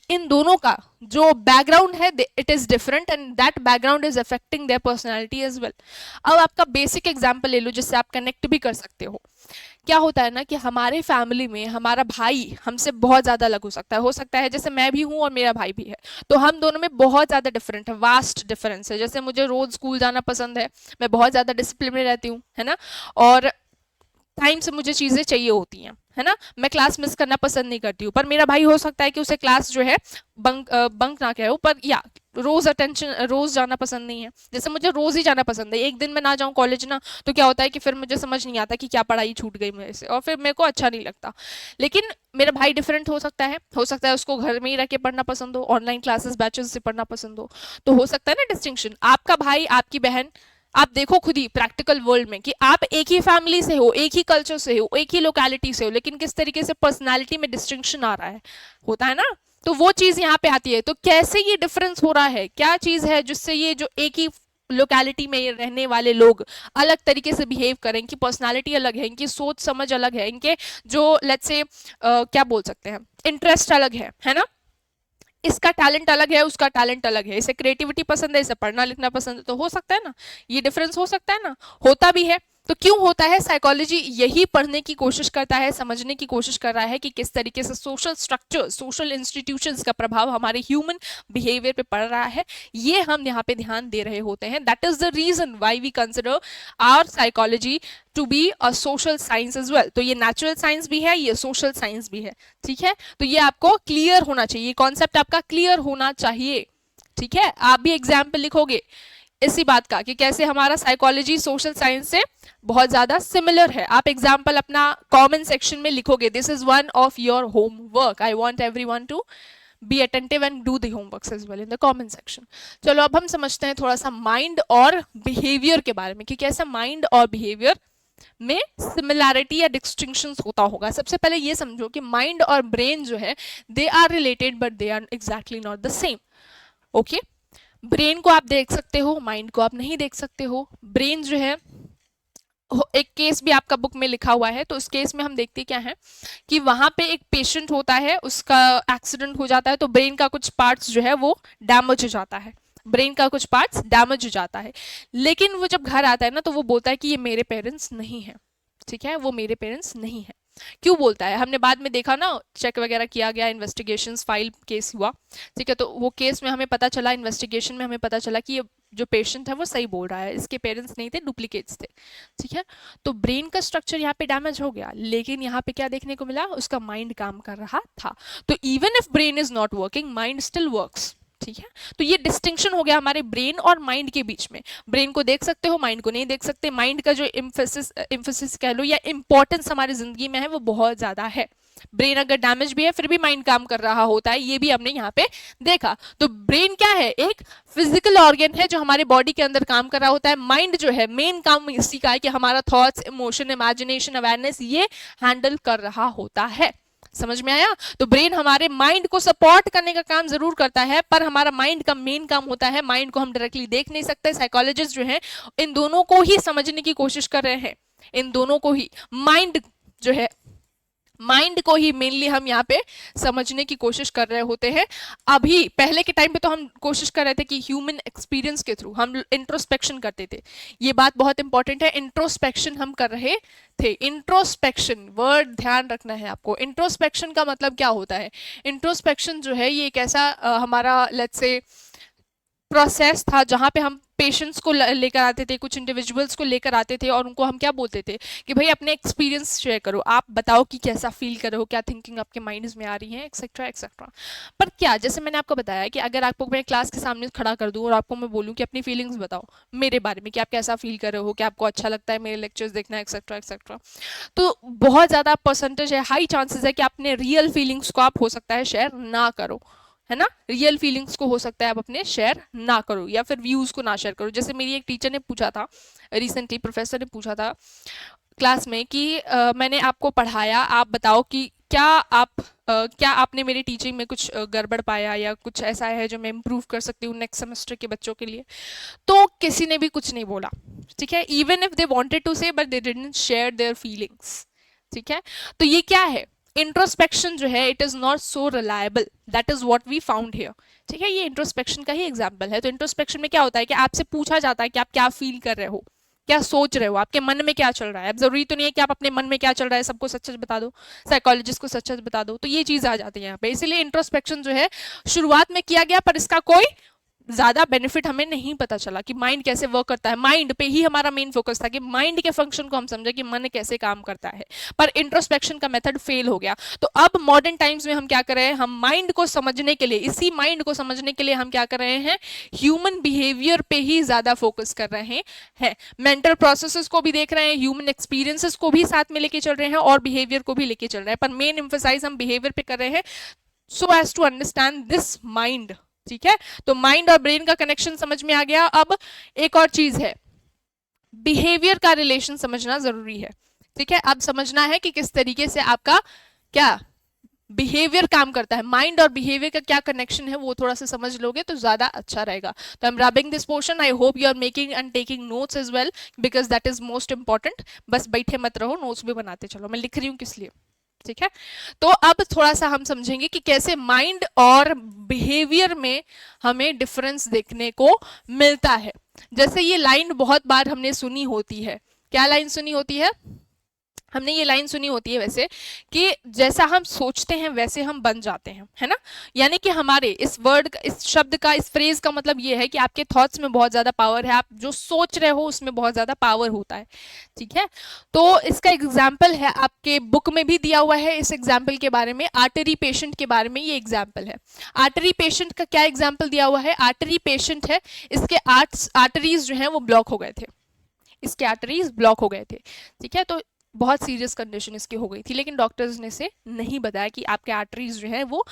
इन दोनों का जो बैकग्राउंड है it is different and that background is affecting their personality as well. अब आपका बेसिक एग्जांपल ले लो जिससे आप कनेक्ट भी कर सकते हो। क्या होता है ना कि हमारे फैमिली में हमारा भाई हमसे बहुत ज्यादा अलग हो सकता है जैसे मैं भी हूँ और मेरा भाई भी है, तो हम दोनों में बहुत ज्यादा डिफरेंट है, वास्ट डिफरेंस है। जैसे मुझे रोज स्कूल जाना पसंद है, मैं बहुत ज्यादा डिसिप्लिन में रहती हूँ, है ना, और टाइम से मुझे चीजें चाहिए होती हैं, है ना, मैं क्लास मिस करना पसंद नहीं करती हूँ। पर मेरा भाई हो सकता है कि उसे क्लास जो है बंक ना कहो, पर या रोज जाना पसंद नहीं है। जैसे मुझे रोज ही जाना पसंद है, एक दिन मैं ना जाऊं कॉलेज ना, तो क्या होता है कि फिर मुझे समझ नहीं आता कि क्या पढ़ाई छूट गई मेरे से और फिर मेरे को अच्छा नहीं लगता। लेकिन मेरा भाई डिफरेंट हो सकता है उसको घर में ही रह के पढ़ना पसंद हो, ऑनलाइन क्लासेस बैचेस से पढ़ना पसंद हो, तो हो सकता है ना डिस्टिंक्शन। आपका भाई आपकी बहन, आप देखो खुद ही प्रैक्टिकल वर्ल्ड में कि आप एक ही फैमिली से हो, एक ही कल्चर से हो, एक ही लोकेलिटी से हो, लेकिन किस तरीके से पर्सनालिटी में डिस्टिंक्शन आ रहा है, होता है ना। तो वो चीज यहाँ पे आती है, तो कैसे ये डिफरेंस हो रहा है, क्या चीज है जिससे ये जो एक ही लोकेलिटी में रहने वाले लोग अलग तरीके से बिहेव करें, इनकी पर्सनालिटी अलग है, इनकी सोच समझ अलग है, इनके जो लेट्स से क्या बोल सकते हैं इंटरेस्ट अलग है ना, इसका टैलेंट अलग है, उसका टैलेंट अलग है, इसे क्रिएटिविटी पसंद है, इसे पढ़ना लिखना पसंद है, तो हो सकता है ना, ये डिफरेंस हो सकता है ना, होता भी है। तो क्यों होता है? साइकोलॉजी यही पढ़ने की कोशिश करता है, समझने की कोशिश कर रहा है कि किस तरीके से सोशल स्ट्रक्चर, सोशल इंस्टीट्यूशंस का प्रभाव हमारे ह्यूमन बिहेवियर पे पड़ रहा है, ये हम यहाँ पे ध्यान दे रहे होते हैं. That is the reason why we consider our psychology to be a social science as well. तो ये नेचुरल साइंस भी है, ये सोशल साइंस भी है. ठीक है, तो ये आपको क्लियर होना चाहिए, कॉन्सेप्ट आपका क्लियर होना चाहिए. ठीक है, आप भी एग्जाम्पल लिखोगे इसी बात का कि कैसे हमारा साइकोलॉजी सोशल साइंस से बहुत ज्यादा सिमिलर है. आप एग्जाम्पल अपना कमेंट सेक्शन में लिखोगे. This is one of your homework. I want everyone to be attentive and do the homeworks as well in the comment section. चलो अब हम समझते हैं थोड़ा सा माइंड और बिहेवियर के बारे में कि कैसे माइंड और बिहेवियर में सिमिलैरिटी या डिस्टिंक्शंस होता होगा. सबसे पहले ये समझो कि माइंड और ब्रेन जो है they are related but they are exactly not the same. Okay, brain को आप देख सकते हो, माइंड को आप नहीं देख सकते हो. ब्रेन जो है, एक केस भी आपका बुक में लिखा हुआ है, तो उस केस में हम देखते क्या है कि वहां पे एक पेशेंट होता है, उसका एक्सीडेंट हो जाता है, तो ब्रेन का कुछ पार्ट्स जो है वो डैमेज हो जाता है. ब्रेन का कुछ पार्ट्स डैमेज हो जाता है, लेकिन वो जब घर आता है ना तो वो बोलता है कि ये मेरे पेरेंट्स नहीं है. ठीक है, वो मेरे पेरेंट्स नहीं है. क्यों बोलता है? हमने बाद में देखा ना, चेक वगैरह किया गया, इन्वेस्टिगेशंस फाइल केस हुआ. ठीक है, तो वो केस में हमें पता चला, इन्वेस्टिगेशन में हमें पता चला कि ये जो पेशेंट है वो सही बोल रहा है, इसके पेरेंट्स नहीं थे, डुप्लीकेट्स थे. ठीक है, तो ब्रेन का स्ट्रक्चर यहाँ पे डैमेज हो गया, लेकिन यहाँ पे क्या देखने को मिला? उसका माइंड काम कर रहा था. तो even if brain is not working, mind still works. ठीक है, तो ये डिस्टिंक्शन हो गया हमारे ब्रेन और माइंड के बीच में. ब्रेन को देख सकते हो, माइंड को नहीं देख सकते. माइंड का जो एम्फेसिस कह लो या इंपॉर्टेंस हमारी जिंदगी में है वो बहुत ज्यादा है. ब्रेन अगर डैमेज भी है फिर भी माइंड काम कर रहा होता है, ये भी हमने यहाँ पे देखा. तो ब्रेन क्या है? एक फिजिकल ऑर्गन है जो हमारे बॉडी के अंदर काम कर रहा होता है. माइंड जो है, मेन काम इसी का है कि हमारा थॉट्स, इमोशन, इमेजिनेशन, अवेयरनेस ये हैंडल कर रहा होता है. समझ में आया? तो ब्रेन हमारे माइंड को सपोर्ट करने का काम जरूर करता है, पर हमारा माइंड का मेन काम होता है. माइंड को हम डायरेक्टली देख नहीं सकते. साइकोलॉजिस्ट जो है इन दोनों को ही समझने की कोशिश कर रहे हैं. इन दोनों को ही, माइंड जो है, माइंड को ही मेनली हम यहाँ पे समझने की कोशिश कर रहे होते हैं. अभी पहले के टाइम पे तो हम कोशिश कर रहे थे कि ह्यूमन एक्सपीरियंस के थ्रू हम इंट्रोस्पेक्शन करते थे. ये बात बहुत इंपॉर्टेंट है, इंट्रोस्पेक्शन हम कर रहे थे. इंट्रोस्पेक्शन वर्ड ध्यान रखना है आपको. इंट्रोस्पेक्शन का मतलब क्या होता है? इंट्रोस्पेक्शन जो है ये एक ऐसा हमारा लेट्स से प्रोसेस था जहां पे हम पेशेंट्स को लेकर आते थे, कुछ इंडिविजुअल्स को लेकर आते थे और उनको हम क्या बोलते थे कि भाई अपने एक्सपीरियंस शेयर करो, आप बताओ कि कैसा फील कर रहे हो, क्या थिंकिंग आपके माइंड में आ रही है, एक्सेट्रा एक्सेट्रा. पर क्या, जैसे मैंने आपको बताया कि अगर आपको मैं क्लास के सामने खड़ा कर दूं और आपको मैं बोलूं कि अपनी फीलिंग्स बताओ मेरे बारे में, कि आप कैसा फील कर रहे हो, क्या आपको अच्छा लगता है मेरे लेक्चर्स देखना, एक्सेट्रा एक्सेट्रा, तो बहुत ज़्यादा परसेंटेज है, हाई चांसेस है कि अपने रियल फीलिंग्स को आप हो सकता है शेयर ना करो. है ना, रियल फीलिंग्स को हो सकता है आप अपने शेयर ना करो या फिर व्यूज को ना शेयर करो. जैसे मेरी एक टीचर ने पूछा था रिसेंटली, प्रोफेसर ने पूछा था क्लास में कि मैंने आपको पढ़ाया, आप बताओ कि क्या आपने मेरी टीचिंग में कुछ गड़बड़ पाया या कुछ ऐसा है जो मैं इम्प्रूव कर सकती हूँ नेक्स्ट सेमेस्टर के बच्चों के लिए. तो किसी ने भी कुछ नहीं बोला. ठीक है, even if they wanted to say but they didn't share their feelings. ठीक है, तो ये क्या है? इंट्रोस्पेक्शन जो है it is not so reliable, that is what we found here. ठीक है, ये इंट्रोस्पेक्शन का ही एग्जांपल है. तो इंट्रोस्पेक्शन में क्या होता है कि आपसे पूछा जाता है कि आप क्या फील कर रहे हो, क्या सोच रहे हो, आपके मन में क्या चल रहा है. अब जरूरी तो नहीं है कि आप अपने मन में क्या चल रहा है सबको सच सच बता दो, साइकोलॉजिस्ट को सच सच बता दो. तो ये चीज आ जाती है यहाँ पे. इसीलिए इंट्रोस्पेक्शन जो है शुरुआत में किया गया पर इसका कोई ज्यादा बेनिफिट हमें नहीं पता चला कि माइंड कैसे वर्क करता है. माइंड पे ही हमारा मेन फोकस था कि माइंड के फंक्शन को हम समझे कि मन कैसे काम करता है, पर इंट्रोस्पेक्शन का मेथड फेल हो गया. तो अब मॉडर्न टाइम्स में हम क्या कर रहे हैं, हम माइंड को समझने के लिए, इसी माइंड को समझने के लिए हम क्या कर रहे हैं, ह्यूमन बिहेवियर पे ही ज्यादा फोकस कर रहे हैं. मेंटल प्रोसेसेस को भी देख रहे हैं, ह्यूमन एक्सपीरियंसेस को भी साथ में लेके चल रहे हैं और बिहेवियर को भी लेके चल रहे हैं, पर मेन एम्फेसाइज हम बिहेवियर पे कर रहे हैं so as to understand this mind. ठीक है, तो माइंड और ब्रेन का कनेक्शन समझ में आ गया. अब एक और चीज है, बिहेवियर का रिलेशन समझना जरूरी है. ठीक है, अब समझना है कि किस तरीके से आपका क्या बिहेवियर काम करता है. माइंड और बिहेवियर का क्या कनेक्शन है वो थोड़ा सा समझ लोगे तो ज्यादा अच्छा रहेगा. तो I am wrapping this portion. I hope you are making and taking notes as well because that is most important. बस बैठे मत रहो, नोट्स भी बनाते चलो. मैं लिख रही हूँ किस लिए. ठीक है, तो अब थोड़ा सा हम समझेंगे कि कैसे माइंड और बिहेवियर में हमें डिफरेंस देखने को मिलता है. जैसे ये लाइन बहुत बार हमने सुनी होती है क्या लाइन सुनी होती है? हमने ये लाइन सुनी होती है वैसे कि जैसा हम सोचते हैं वैसे हम बन जाते हैं, है ना। यानी कि हमारे इस वर्ड, इस शब्द का, इस फ्रेज का मतलब ये है कि आपके थॉट्स में बहुत ज्यादा पावर है, आप जो सोच रहे हो उसमें बहुत ज्यादा पावर होता है, ठीक है। तो इसका एग्जाम्पल है, आपके बुक में भी दिया हुआ है इस एग्जाम्पल के बारे में, आर्टरी पेशेंट के बारे में ये एग्जाम्पल है। आर्टरी पेशेंट का क्या एग्जाम्पल दिया हुआ है? आर्टरी पेशेंट है, इसके आर्टरीज जो है वो ब्लॉक हो गए थे, इसके आर्टरीज ब्लॉक हो गए थे, ठीक है। तो बहुत सीरियस कंडीशन इसकी हो गई थी, लेकिन डॉक्टर्स ने से नहीं बताया कि आपके आर्टरीज जो है वो,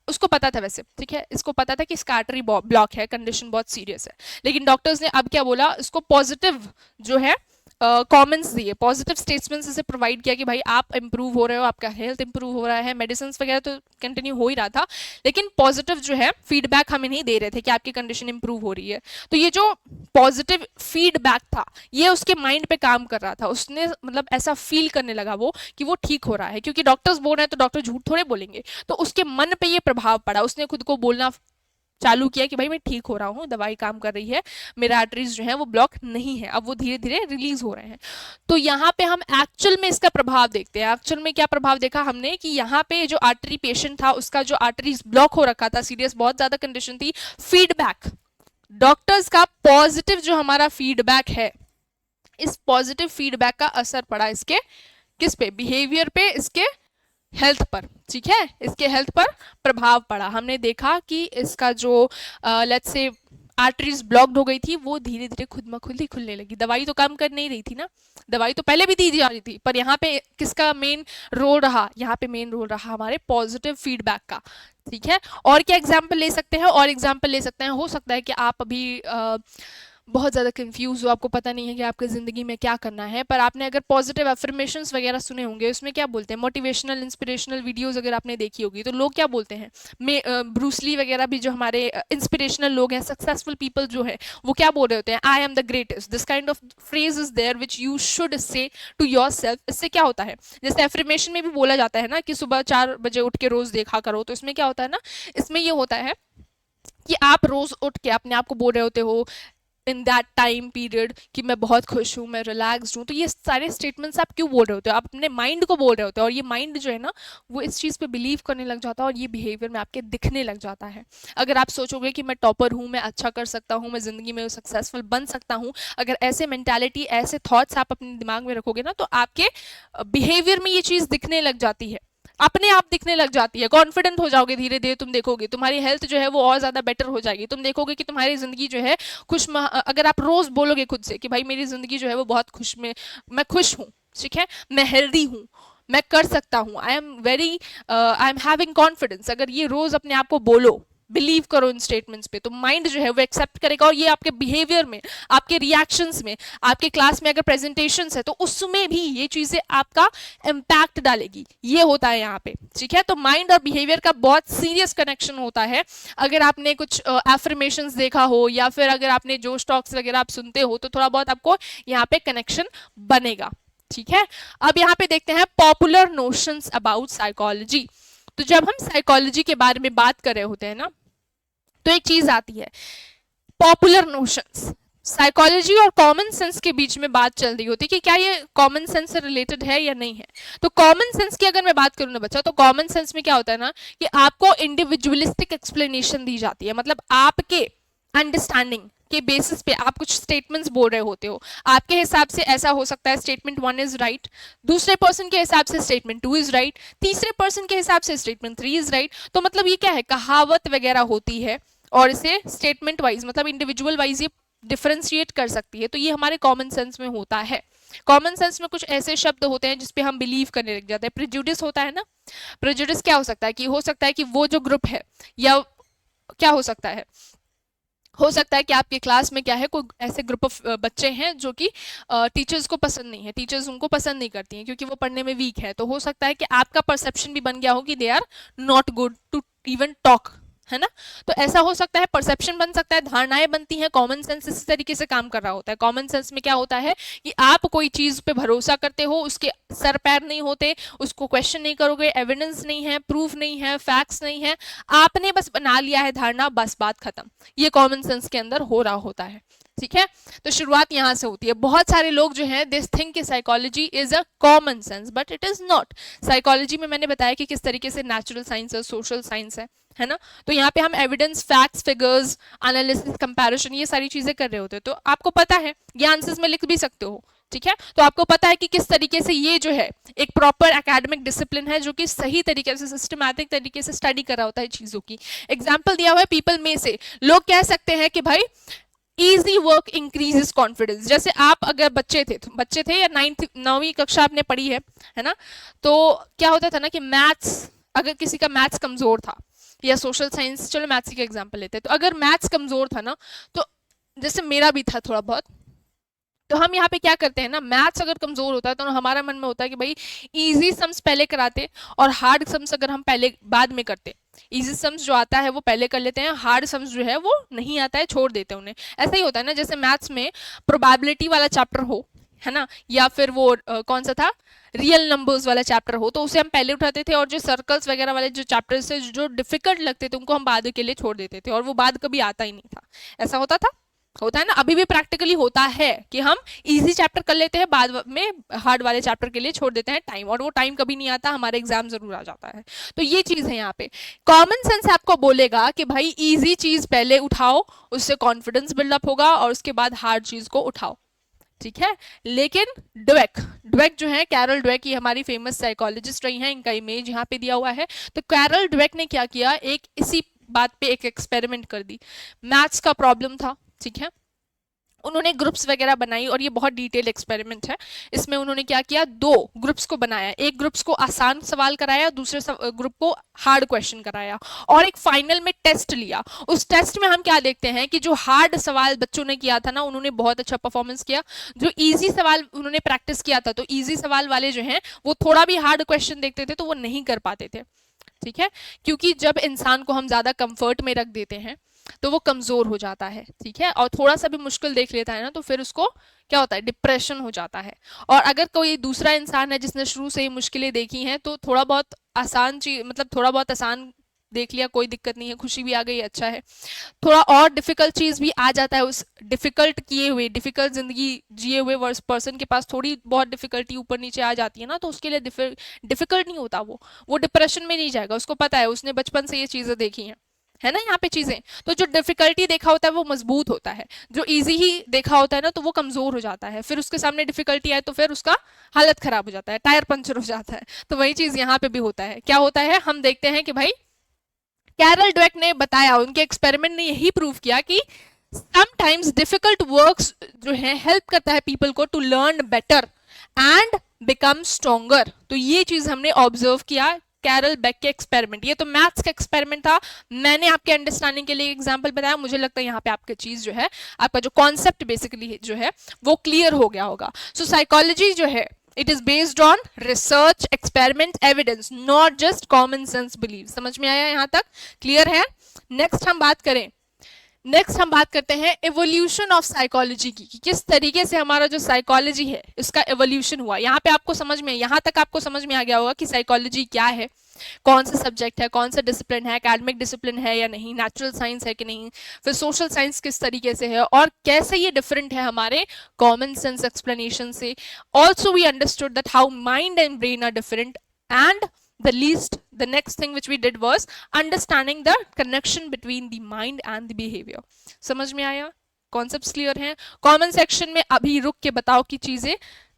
उसको पता था वैसे, ठीक है, इसको पता था कि इसका आर्टरी ब्लॉक है, कंडीशन बहुत सीरियस है, लेकिन डॉक्टर्स ने अब क्या बोला, इसको पॉजिटिव जो है कमेंट्स दिए, पॉजिटिव स्टेटमेंट्स इसे प्रोवाइड किया कि भाई आप इंप्रूव हो रहे हो, आपका हेल्थ इंप्रूव हो रहा है, मेडिसिन वगैरह तो कंटिन्यू हो ही रहा था, लेकिन पॉजिटिव जो है फीडबैक हमें नहीं दे रहे थे कि आपकी कंडीशन इंप्रूव हो रही है। तो ये जो पॉजिटिव फीडबैक था ये उसके माइंड पे काम कर रहा था, उसने मतलब ऐसा फील करने लगा वो कि वो ठीक हो रहा है, क्योंकि डॉक्टर्स बोल रहे हैं तो डॉक्टर झूठ थोड़े बोलेंगे, तो उसके मन पे ये प्रभाव पड़ा, उसने खुद को बोलना चालू किया कि भाई मैं ठीक हो रहा हूँ, दवाई काम कर रही है, मेरा आर्टरीज जो है वो ब्लॉक नहीं है, अब वो धीरे धीरे रिलीज हो रहे हैं। तो यहाँ पे हम एक्चुअल में इसका प्रभाव देखते हैं। एक्चुअल में क्या प्रभाव देखा हमने कि यहाँ पे जो आर्टरी पेशेंट था उसका जो आर्टरीज ब्लॉक हो रखा था, सीरियस बहुत ज्यादा कंडीशन थी, फीडबैक, डॉक्टर्स का पॉजिटिव जो हमारा फीडबैक है, इस पॉजिटिव फीडबैक का असर पड़ा इसके किस पे, बिहेवियर पे, इसके हेल्थ पर, ठीक है, इसके हेल्थ पर प्रभाव पड़ा। हमने देखा कि इसका जो लेट्स से आर्टरीज ब्लॉक्ड हो गई थी वो धीरे धीरे खुद ब खुद ही खुलने लगी, दवाई तो काम कर नहीं रही थी ना, दवाई तो पहले भी दी जा रही थी, पर यहाँ पे किसका मेन रोल रहा, यहाँ पे मेन रोल रहा हमारे पॉजिटिव फीडबैक का, ठीक है। और क्या एग्जाम्पल ले सकते हैं, और एग्जाम्पल ले सकते हैं, हो सकता है कि आप अभी बहुत ज़्यादा कंफ्यूज हो, आपको पता नहीं है कि आपकी ज़िंदगी में क्या करना है, पर आपने अगर पॉजिटिव अफर्मेशंस वगैरह सुने होंगे, उसमें क्या बोलते हैं, मोटिवेशनल इंस्पिरेशनल वीडियोस अगर आपने देखी होगी तो लोग क्या बोलते हैं, ब्रूसली वगैरह भी जो हमारे इंस्पिरेशनल लोग हैं, सक्सेसफुल पीपल जो है, वो क्या बोल रहे होते हैं, I am the greatest, this kind of phrase is there which you should say to yourself. इससे क्या होता है, जैसे एफर्मेशन में भी बोला जाता है ना कि सुबह 4 बजे उठ के रोज देखा करो, तो इसमें क्या होता है ना, इसमें ये होता है कि आप रोज उठ के अपने आप को बोल रहे होते हो इन दैट टाइम पीरियड कि मैं बहुत खुश हूँ, मैं रिलैक्स्ड हूँ। तो ये सारे स्टेटमेंट्स आप क्यों बोल रहे होते हो, आप अपने माइंड को बोल रहे होते हो, और ये माइंड जो है ना वो इस चीज़ पे बिलीव करने लग जाता है और ये बिहेवियर में आपके दिखने लग जाता है। अगर आप सोचोगे कि मैं टॉपर हूँ, मैं अच्छा कर सकता हूँ, मैं ज़िंदगी में सक्सेसफुल बन सकता हूँ, अगर ऐसे मेंटालिटी, ऐसे थॉट्स आप अपने दिमाग में रखोगे ना, तो आपके बिहेवियर में ये चीज़ दिखने लग जाती है, अपने आप दिखने लग जाती है, कॉन्फिडेंट हो जाओगे धीरे धीरे, तुम देखोगे तुम्हारी हेल्थ जो है वो और ज्यादा बेटर हो जाएगी, तुम देखोगे कि तुम्हारी जिंदगी जो है अगर आप रोज बोलोगे खुद से कि भाई मेरी जिंदगी जो है वो बहुत खुश में, मैं खुश हूँ, ठीक है, मैं हेल्दी हूँ, मैं कर सकता हूँ, आई एम हैविंग कॉन्फिडेंस, अगर ये रोज अपने आप को बोलो, बिलीव करो इन स्टेटमेंट्स पे, तो माइंड जो है वो एक्सेप्ट करेगा, और ये आपके बिहेवियर में, आपके रिएक्शंस में, आपके क्लास में अगर प्रेजेंटेशंस है तो उसमें भी ये चीजें आपका इम्पैक्ट डालेगी, ये होता है यहाँ पे, ठीक है। तो माइंड और बिहेवियर का बहुत सीरियस कनेक्शन होता है। अगर आपने कुछ एफर्मेशंस देखा हो या फिर अगर आपने जोश टॉक्स वगैरह आप सुनते हो तो थोड़ा बहुत आपको यहाँ पे कनेक्शन बनेगा, ठीक है। अब यहाँ पे देखते हैं पॉपुलर नोशंस अबाउट साइकोलॉजी। तो जब हम साइकोलॉजी के बारे में बात कर रहे होते हैं ना, तो एक चीज आती है पॉपुलर नोशंस, साइकोलॉजी और कॉमन सेंस के बीच में बात चल रही होती है कि क्या ये कॉमन सेंस से रिलेटेड है या नहीं है। तो कॉमन सेंस की अगर मैं बात करूं ना बच्चा, तो कॉमन सेंस में क्या होता है ना कि आपको इंडिविजुअलिस्टिक एक्सप्लेनेशन दी जाती है, मतलब आपके अंडरस्टैंडिंग के बेसिस पे आप कुछ स्टेटमेंट्स बोल रहे होते हो, आपके हिसाब से ऐसा हो सकता है स्टेटमेंट 1 इज राइट, दूसरे पर्सन के हिसाब से स्टेटमेंट 2 इज राइट, तीसरे पर्सन के हिसाब से स्टेटमेंट 3 इज राइट। तो मतलब ये क्या है, कहावत वगैरह होती है, और इसे स्टेटमेंट वाइज मतलब इंडिविजुअल वाइज ये डिफरेंशिएट कर सकती है। तो ये हमारे कॉमन सेंस में होता है। कॉमन सेंस में कुछ ऐसे शब्द होते हैं जिसपे हम बिलीव करने लग जाते हैं। प्रेजुडिस होता है ना, प्रेजुडिस क्या हो सकता है कि हो सकता है कि वो जो ग्रुप है, या क्या हो सकता है कि आपके क्लास में क्या है, कोई ऐसे ग्रुप ऑफ बच्चे हैं जो कि टीचर्स को पसंद नहीं है, टीचर्स उनको पसंद नहीं करती हैं क्योंकि वो पढ़ने में वीक है। तो हो सकता है कि आपका परसेप्शन भी बन गया हो कि they are not good to even talk, है ना। तो ऐसा हो सकता है, परसेप्शन बन सकता है, धारणाएं बनती हैं, कॉमन सेंस इस तरीके से काम कर रहा होता है। कॉमन सेंस में क्या होता है कि आप कोई चीज पे भरोसा करते हो, उसके सर पैर नहीं होते, उसको क्वेश्चन नहीं करोगे, एविडेंस नहीं है, प्रूफ नहीं है, फैक्ट्स नहीं है, आपने बस बना लिया है धारणा, बस बात खत्म। ये कॉमन सेंस के अंदर हो रहा होता है, ठीक है। तो शुरुआत यहां से होती है। बहुत सारे लोग जो हैं दिस थिंक कि psychology is a common sense, but it is not. Psychology में मैंने बताया कि किस तरीके से नेचुरल साइंस है, सोशल साइंस है ना। तो यहाँ पे हम evidence, facts, figures, analysis, comparison, ये सारी चीजें कर रहे होते हैं। तो आपको पता है, ये आंसर्स में लिख भी सकते हो, ठीक है। तो आपको पता है कि किस तरीके से ये जो है एक प्रॉपर एकेडमिक डिसिप्लिन है, जो कि सही तरीके से, सिस्टमैटिक तरीके से स्टडी कर रहा होता है चीजों की। एग्जाम्पल दिया हुआ है पीपल में से, लोग कह सकते हैं कि भाई इजी वर्क इंक्रीजेस कॉन्फिडेंस। जैसे आप अगर बच्चे थे या 9वीं कक्षा आपने पढ़ी है ना, तो क्या होता था ना कि मैथ्स, अगर किसी का मैथ्स कमजोर था, या सोशल साइंस, चलो मैथ्स का एग्जांपल लेते हैं, तो अगर मैथ्स कमजोर था ना, तो जैसे मेरा भी था थोड़ा बहुत, तो हम यहाँ पे क्या करते हैं ना, मैथ्स अगर कमजोर होता है तो हमारा मन में होता है कि भाई इजी सम्स पहले कराते और हार्ड सम्स अगर हम पहले बाद में करते। इजी सम्स जो आता है वो पहले कर लेते हैं, हार्ड सम्स जो है वो नहीं आता है, छोड़ देते हैं उन्हें। ऐसा ही होता है ना, जैसे मैथ्स में प्रोबेबिलिटी वाला चैप्टर हो, है ना, या फिर वो कौन सा था, रियल नंबर्स वाला चैप्टर हो, तो उसे हम पहले उठाते थे, और जो सर्कल्स वगैरह वाले जो चैप्टर्स थे जो डिफिकल्ट लगते थे उनको हम बाद के लिए छोड़ देते थे, और वो बाद कभी आता ही नहीं था। ऐसा होता है ना, अभी भी प्रैक्टिकली होता है कि हम इजी चैप्टर कर लेते हैं, बाद में हार्ड वाले चैप्टर के लिए छोड़ देते हैं टाइम, और वो टाइम कभी नहीं आता, हमारे एग्जाम जरूर आ जाता है। तो ये चीज है यहाँ पे। कॉमन सेंस आपको बोलेगा कि भाई इजी चीज पहले उठाओ, उससे कॉन्फिडेंस बिल्डअप होगा, और उसके बाद हार्ड चीज को उठाओ, ठीक है। लेकिन ड्वेक जो है, कैरल ड्वेक, ये हमारी फेमस साइकोलॉजिस्ट रही हैं, इनका इमेज यहाँ पे दिया हुआ है। तो कैरल ड्वेक ने क्या किया, एक इसी बात पे एक एक्सपेरिमेंट कर दी। मैथ्स का प्रॉब्लम था, ठीक है, उन्होंने ग्रुप्स वगैरह बनाई, और ये बहुत डिटेल एक्सपेरिमेंट है। इसमें उन्होंने क्या किया, 2 ग्रुप्स को बनाया, एक ग्रुप्स को आसान सवाल कराया, दूसरे ग्रुप को हार्ड क्वेश्चन कराया, और एक फाइनल में टेस्ट लिया। उस टेस्ट में हम क्या देखते हैं कि जो हार्ड सवाल बच्चों ने किया था ना, उन्होंने बहुत अच्छा परफॉर्मेंस किया। जो ईजी सवाल उन्होंने प्रैक्टिस किया था, तो ईजी सवाल वाले जो हैं वो थोड़ा भी हार्ड क्वेश्चन देखते थे तो वो नहीं कर पाते थे, ठीक है। क्योंकि जब इंसान को हम ज्यादा कंफर्ट में रख देते हैं तो वो कमजोर हो जाता है, ठीक है, और थोड़ा सा भी मुश्किल देख लेता है ना, तो फिर उसको क्या होता है, डिप्रेशन हो जाता है। और अगर कोई दूसरा इंसान है जिसने शुरू से ही मुश्किलें देखी हैं, तो थोड़ा बहुत आसान चीज, मतलब थोड़ा बहुत आसान देख लिया, कोई दिक्कत नहीं है, खुशी भी आ गई, अच्छा है। थोड़ा और डिफिकल्ट चीज भी आ जाता है, उस डिफिकल्ट जिंदगी जिए हुए पर्सन के पास थोड़ी बहुत डिफिकल्टी ऊपर नीचे आ जाती है ना, तो उसके लिए डिफिकल्ट नहीं होता, वो डिप्रेशन में नहीं जाएगा, उसको पता है, उसने बचपन से ये चीजें देखी हैं, है ना, यहाँ पे चीजें। तो जो डिफिकल्टी देखा होता है वो मजबूत होता है, जो इजी ही देखा होता है ना तो वो कमजोर हो जाता है, फिर उसके सामने डिफिकल्टी आए तो फिर उसका हालत खराब हो जाता है, टायर पंचर हो जाता है। तो वही चीज यहाँ पे भी होता है। क्या होता है, हम देखते हैं कि भाई कैरल ड्वेक ने बताया, उनके एक्सपेरिमेंट ने यही प्रूव किया कि समटाइम्स डिफिकल्ट वर्क्स जो है हेल्प करता है पीपल को to learn better and become stronger. तो ये चीज हमने ऑब्जर्व किया कैरल बेक के एक्सपेरिमेंट। ये तो मैथ्स का एक्सपेरिमेंट था, मैंने आपके अंडरस्टैंडिंग के लिए एग्जांपल बताया। मुझे लगता है यहाँ पे आपका चीज जो है, आपका जो कॉन्सेप्ट बेसिकली जो है वो क्लियर हो गया होगा। सो साइकोलॉजी जो है it is based on research, experiment, evidence, not just common sense believe. समझ में आया यहाँ तक, क्लियर है। नेक्स्ट हम बात करते हैं एवोल्यूशन ऑफ साइकोलॉजी की, कि किस तरीके से हमारा जो साइकोलॉजी है इसका एवोल्यूशन हुआ। यहाँ पे आपको समझ में, यहाँ तक आपको समझ में आ गया होगा कि साइकोलॉजी क्या है, कौन सा सब्जेक्ट है, कौन सा डिसिप्लिन है, एकेडमिक डिसिप्लिन है या नहीं, नेचुरल साइंस है कि नहीं, फिर सोशल साइंस किस तरीके से है, और कैसे ये डिफरेंट है हमारे कॉमन सेंस एक्सप्लेनेशन से। Also we understood that how mind and brain are different, and the next thing which we did was understanding the connection between the mind and the behavior. समझ में आया, concepts clear हैं। Common section में अभी रुक के बताओ कि चीजें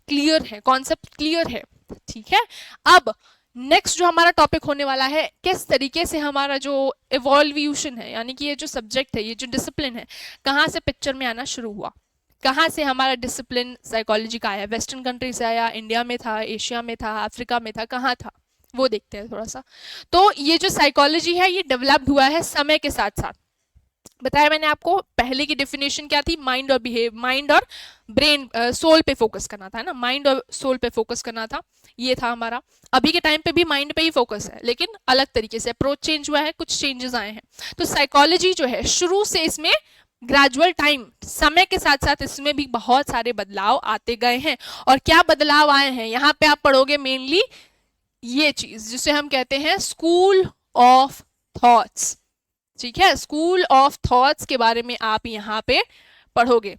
क्लियर है, कॉन्सेप्ट क्लियर है, ठीक है। अब नेक्स्ट जो हमारा टॉपिक होने वाला है, किस तरीके से हमारा जो इवोल्यूशन है, यानी कि ये जो सब्जेक्ट है, ये जो डिसिप्लिन है, कहाँ से पिक्चर में आना शुरू हुआ, कहाँ से हमारा डिसिप्लिन साइकोलॉजी का आया, वेस्टर्न कंट्री से आया, इंडिया में था, एशिया में था, अफ्रीका में था, कहाँ था, वो देखते हैं थोड़ा सा। तो ये जो साइकोलॉजी है ये डेवलप्ड हुआ है समय के साथ साथ, बताया मैंने आपको, पहले की डेफिनेशन क्या थी, माइंड और बिहेव, माइंड और ब्रेन, सोल पे फोकस करना था ना, माइंड और सोल पे फोकस करना था, ये था हमारा। अभी के टाइम पे भी माइंड पे ही फोकस है, लेकिन अलग तरीके से अप्रोच चेंज हुआ है, कुछ चेंजेस आए हैं। तो साइकोलॉजी जो है शुरू से इसमें ग्रेजुअल टाइम, समय के साथ साथ इसमें भी बहुत सारे बदलाव आते गए हैं। और क्या बदलाव आए हैं, यहाँ पे आप पढ़ोगे मेनली ये चीज जिसे हम कहते हैं स्कूल ऑफ थॉट्स। ठीक है, स्कूल ऑफ थॉट्स के बारे में आप यहाँ पे पढ़ोगे।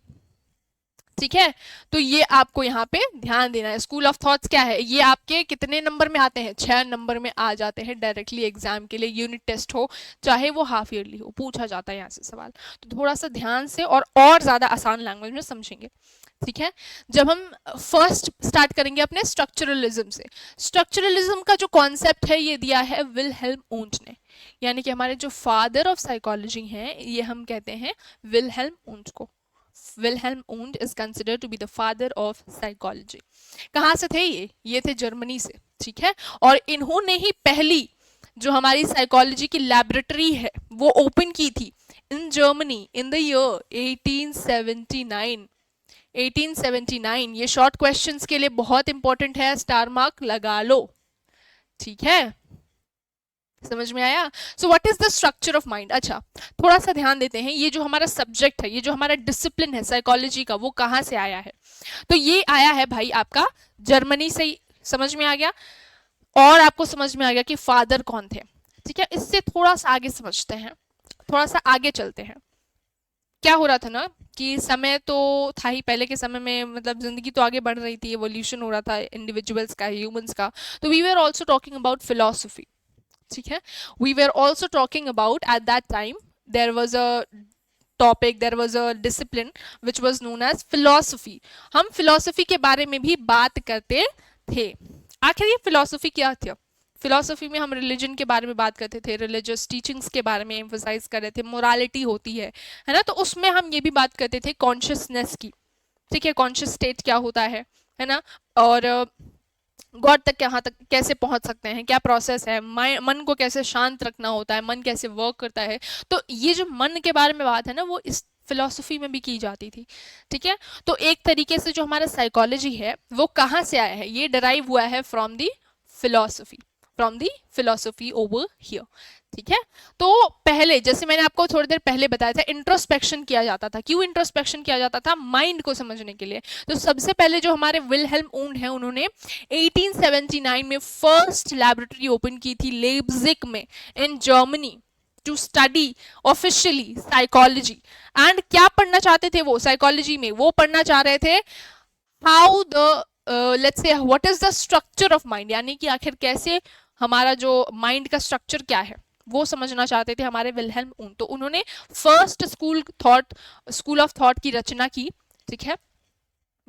ठीक है, तो ये आपको यहाँ पे ध्यान देना है। स्कूल ऑफ थॉट्स क्या है, ये आपके कितने नंबर में आते हैं, 6 नंबर में आ जाते हैं डायरेक्टली एग्जाम के लिए। यूनिट टेस्ट हो चाहे वो हाफ ईयरली हो, पूछा जाता है यहाँ से सवाल। तो थोड़ा सा ध्यान से और ज्यादा आसान लैंग्वेज में समझेंगे। ठीक है, जब हम फर्स्ट स्टार्ट करेंगे अपने स्ट्रक्चरलिज्म से। स्ट्रक्चरलिज्म का जो कॉन्सेप्ट है ये दिया है विलहेल्म वुंट ने, यानी कि हमारे जो फादर ऑफ साइकोलॉजी हैं ये हम कहते हैं विलहेल्म वुंट को। Wilhelm Wundt is considered to be the father of psychology. कहाँ से थे ये थे जर्मनी से। ठीक है, और इन्होंने ही पहली जो हमारी साइकोलॉजी की लैबोरेटरी है वो ओपन की थी in Germany in the year 1879। 1879, ये शॉर्ट क्वेश्चंस के लिए बहुत इंपॉर्टेंट है, स्टार मार्क लगा लो। ठीक है, समझ में आया। So what is the structure of mind. अच्छा, थोड़ा सा ध्यान देते हैं, ये जो हमारा सब्जेक्ट है, ये जो हमारा डिसिप्लिन है साइकोलॉजी का, वो कहाँ से आया है। तो ये आया है भाई आपका जर्मनी से ही, समझ में आ गया। और आपको समझ में आ गया कि फादर कौन थे। ठीक है, इससे थोड़ा सा आगे समझते हैं, थोड़ा सा आगे चलते हैं। क्या हो रहा था ना कि समय तो था ही पहले के समय में, मतलब जिंदगी तो आगे बढ़ रही थी, एवोल्यूशन हो रहा था इंडिविजुअल्स का, ह्यूमंस का। तो we were also talking about philosophy. ठीक है, we were also talking about at that time there was a topic, there was a discipline which was known as philosophy. हम फिलोसफी के बारे में भी बात करते थे। आखिर ये फिलोसफी क्या थी। फिलोसफी में हम रिलीजन के बारे में बात करते थे, रिलीजियस टीचिंग्स के बारे में एम्फोसाइज कर रहे थे, मोरालिटी होती है ना। तो उसमें हम ये भी बात करते थे कॉन्शियसनेस की। ठीक है, कॉन्शियस स्टेट क्या होता है ना, और गॉड तक कहाँ तक कैसे पहुंच सकते हैं, क्या प्रोसेस है, मन को कैसे शांत रखना होता है, मन कैसे वर्क करता है। तो ये जो मन के बारे में बात है ना, वो इस फिलोसफी में भी की जाती थी। ठीक है, तो एक तरीके से जो हमारा साइकोलॉजी है वो कहाँ से आया है, ये डराइव हुआ है from the philosophy, from the philosophy over here. ठीक है, तो पहले जैसे मैंने आपको थोड़ी देर पहले बताया था, इंट्रोस्पेक्शन किया जाता था। क्यों इंट्रोस्पेक्शन किया जाता था, माइंड को समझने के लिए। तो सबसे पहले जो हमारे विलहेल्म वुंट है, उन्होंने 1879 में फर्स्ट लैबोरेटरी ओपन की थी लेप्जिग में in Germany to study officially psychology. And क्या पढ़ना चाहते थे वो साइकोलॉजी में, वो पढ़ना चाह रहे थे how the let's say what is the structure of mind, यानी कि आखिर कैसे हमारा जो माइंड का स्ट्रक्चर क्या है वो समझना चाहते थे हमारे विलहेल्म वुंट। तो उन्होंने फर्स्ट स्कूल ऑफ थॉट की रचना की। ठीक है,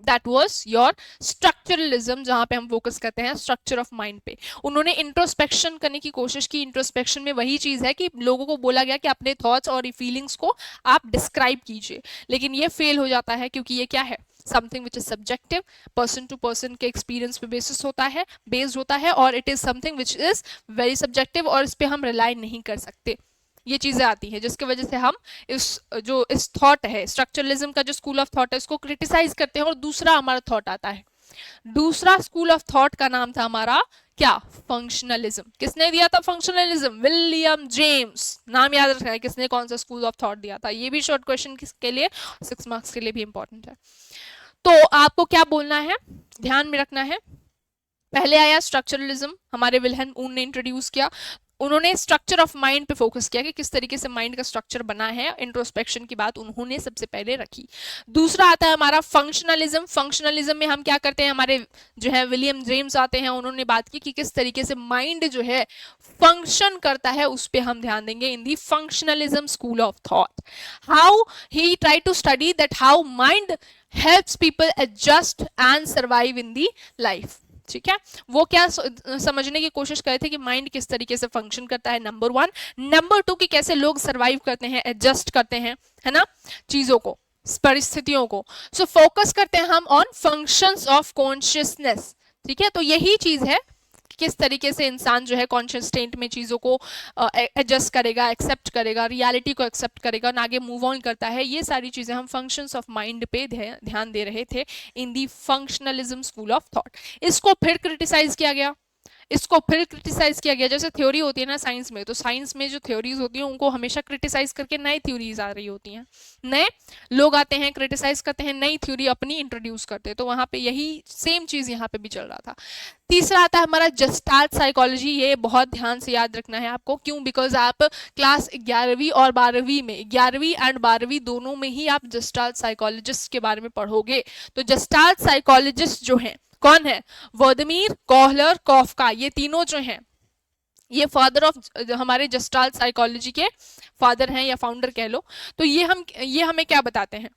दैट वॉज योर स्ट्रक्चरलिज्म, जहां पे हम फोकस करते हैं स्ट्रक्चर ऑफ माइंड पे। उन्होंने इंट्रोस्पेक्शन करने की कोशिश की। इंट्रोस्पेक्शन में वही चीज है कि लोगों को बोला गया कि अपने थॉट्स और फीलिंग्स को आप डिस्क्राइब कीजिए, लेकिन ये फेल हो जाता है क्योंकि ये क्या है, something which is subjective, person to person के एक्सपीरियंस पे बेसिस होता है, बेस्ड होता है, और it is something which is very subjective, और इस पे हम रिलाई नहीं कर सकते। ये चीजें आती हैं जिसकी वजह से हम इस थॉट है, स्ट्रक्चरलिज्म का जो स्कूल ऑफ थॉट है, इसको क्रिटिसाइज करते हैं। और दूसरा हमारा थॉट आता है, दूसरा स्कूल ऑफ थॉट का नाम था हमारा क्या, फंक्शनलिज्म। किसने दिया था फंक्शनलिज्म, विलियम जेम्स। नाम याद रखना है किसने कौन सा स्कूल ऑफ थॉट दिया था, ये भी शॉर्ट क्वेश्चन के लिए 6 मार्क्स के लिए भी इंपॉर्टेंट है। तो आपको क्या बोलना है, ध्यान में रखना है, पहले आया स्ट्रक्चरलिज्म, हमारे विलहेल्म वुंट ने इंट्रोड्यूस किया। उन्होंने स्ट्रक्चर ऑफ माइंड पे फोकस किया कि किस तरीके से माइंड का स्ट्रक्चर बना है, इंट्रोस्पेक्शन की बात उन्होंने सबसे पहले रखी। दूसरा आता है हमारा फंक्शनलिज्म। फंक्शनलिज्म में हम क्या करते हैं, हमारे जो है विलियम जेम्स आते हैं, उन्होंने बात की कि किस तरीके से माइंड जो है फंक्शन करता है, उस पर हम ध्यान देंगे in the functionalism school of thought. How he try to study that how mind helps people adjust and survive in the life. ठीक है, वो क्या समझने की कोशिश करे थे कि माइंड किस तरीके से फंक्शन करता है, नंबर 1। नंबर 2 कि कैसे लोग सरवाइव करते हैं, एडजस्ट करते हैं, है ना, चीजों को, परिस्थितियों को। सो फोकस करते हैं हम ऑन फंक्शंस ऑफ कॉन्शियसनेस। ठीक है, तो यही चीज है किस तरीके से इंसान जो है कॉन्शियस स्टेट में चीज़ों को एडजस्ट करेगा, एक्सेप्ट करेगा, रियलिटी को एक्सेप्ट करेगा और आगे मूव ऑन करता है। ये सारी चीज़ें हम फंक्शंस ऑफ माइंड पे ध्यान दे रहे थे इन the functionalism school of thought. इसको फिर क्रिटिसाइज किया गया, जैसे थ्योरी होती है ना साइंस में, तो साइंस में जो थ्योरीज होती हैं उनको हमेशा क्रिटिसाइज करके नई थ्योरीज आ रही होती हैं, नए लोग आते हैं क्रिटिसाइज करते हैं, नई थ्योरी अपनी इंट्रोड्यूस करते हैं। तो वहां पे यही सेम चीज यहाँ पे भी चल रहा था। तीसरा आता है हमारा जस्टाल्ट साइकोलॉजी। ये बहुत ध्यान से याद रखना है आपको, क्यों? बिकॉज आप क्लास 11वीं और 12वीं में, 11वीं एंड 12वीं दोनों में ही आप जस्टाल्ट साइकोलॉजिस्ट के बारे में पढ़ोगे। तो जस्टाल्ट साइकोलॉजिस्ट जो है कौन है? वर्दमीर, कोहलर, कॉफका, ये तीनों जो हैं ये फादर ऑफ हमारे जस्टाल्ट साइकोलॉजी के फादर हैं या फाउंडर कह लो। तो ये हमें क्या बताते हैं?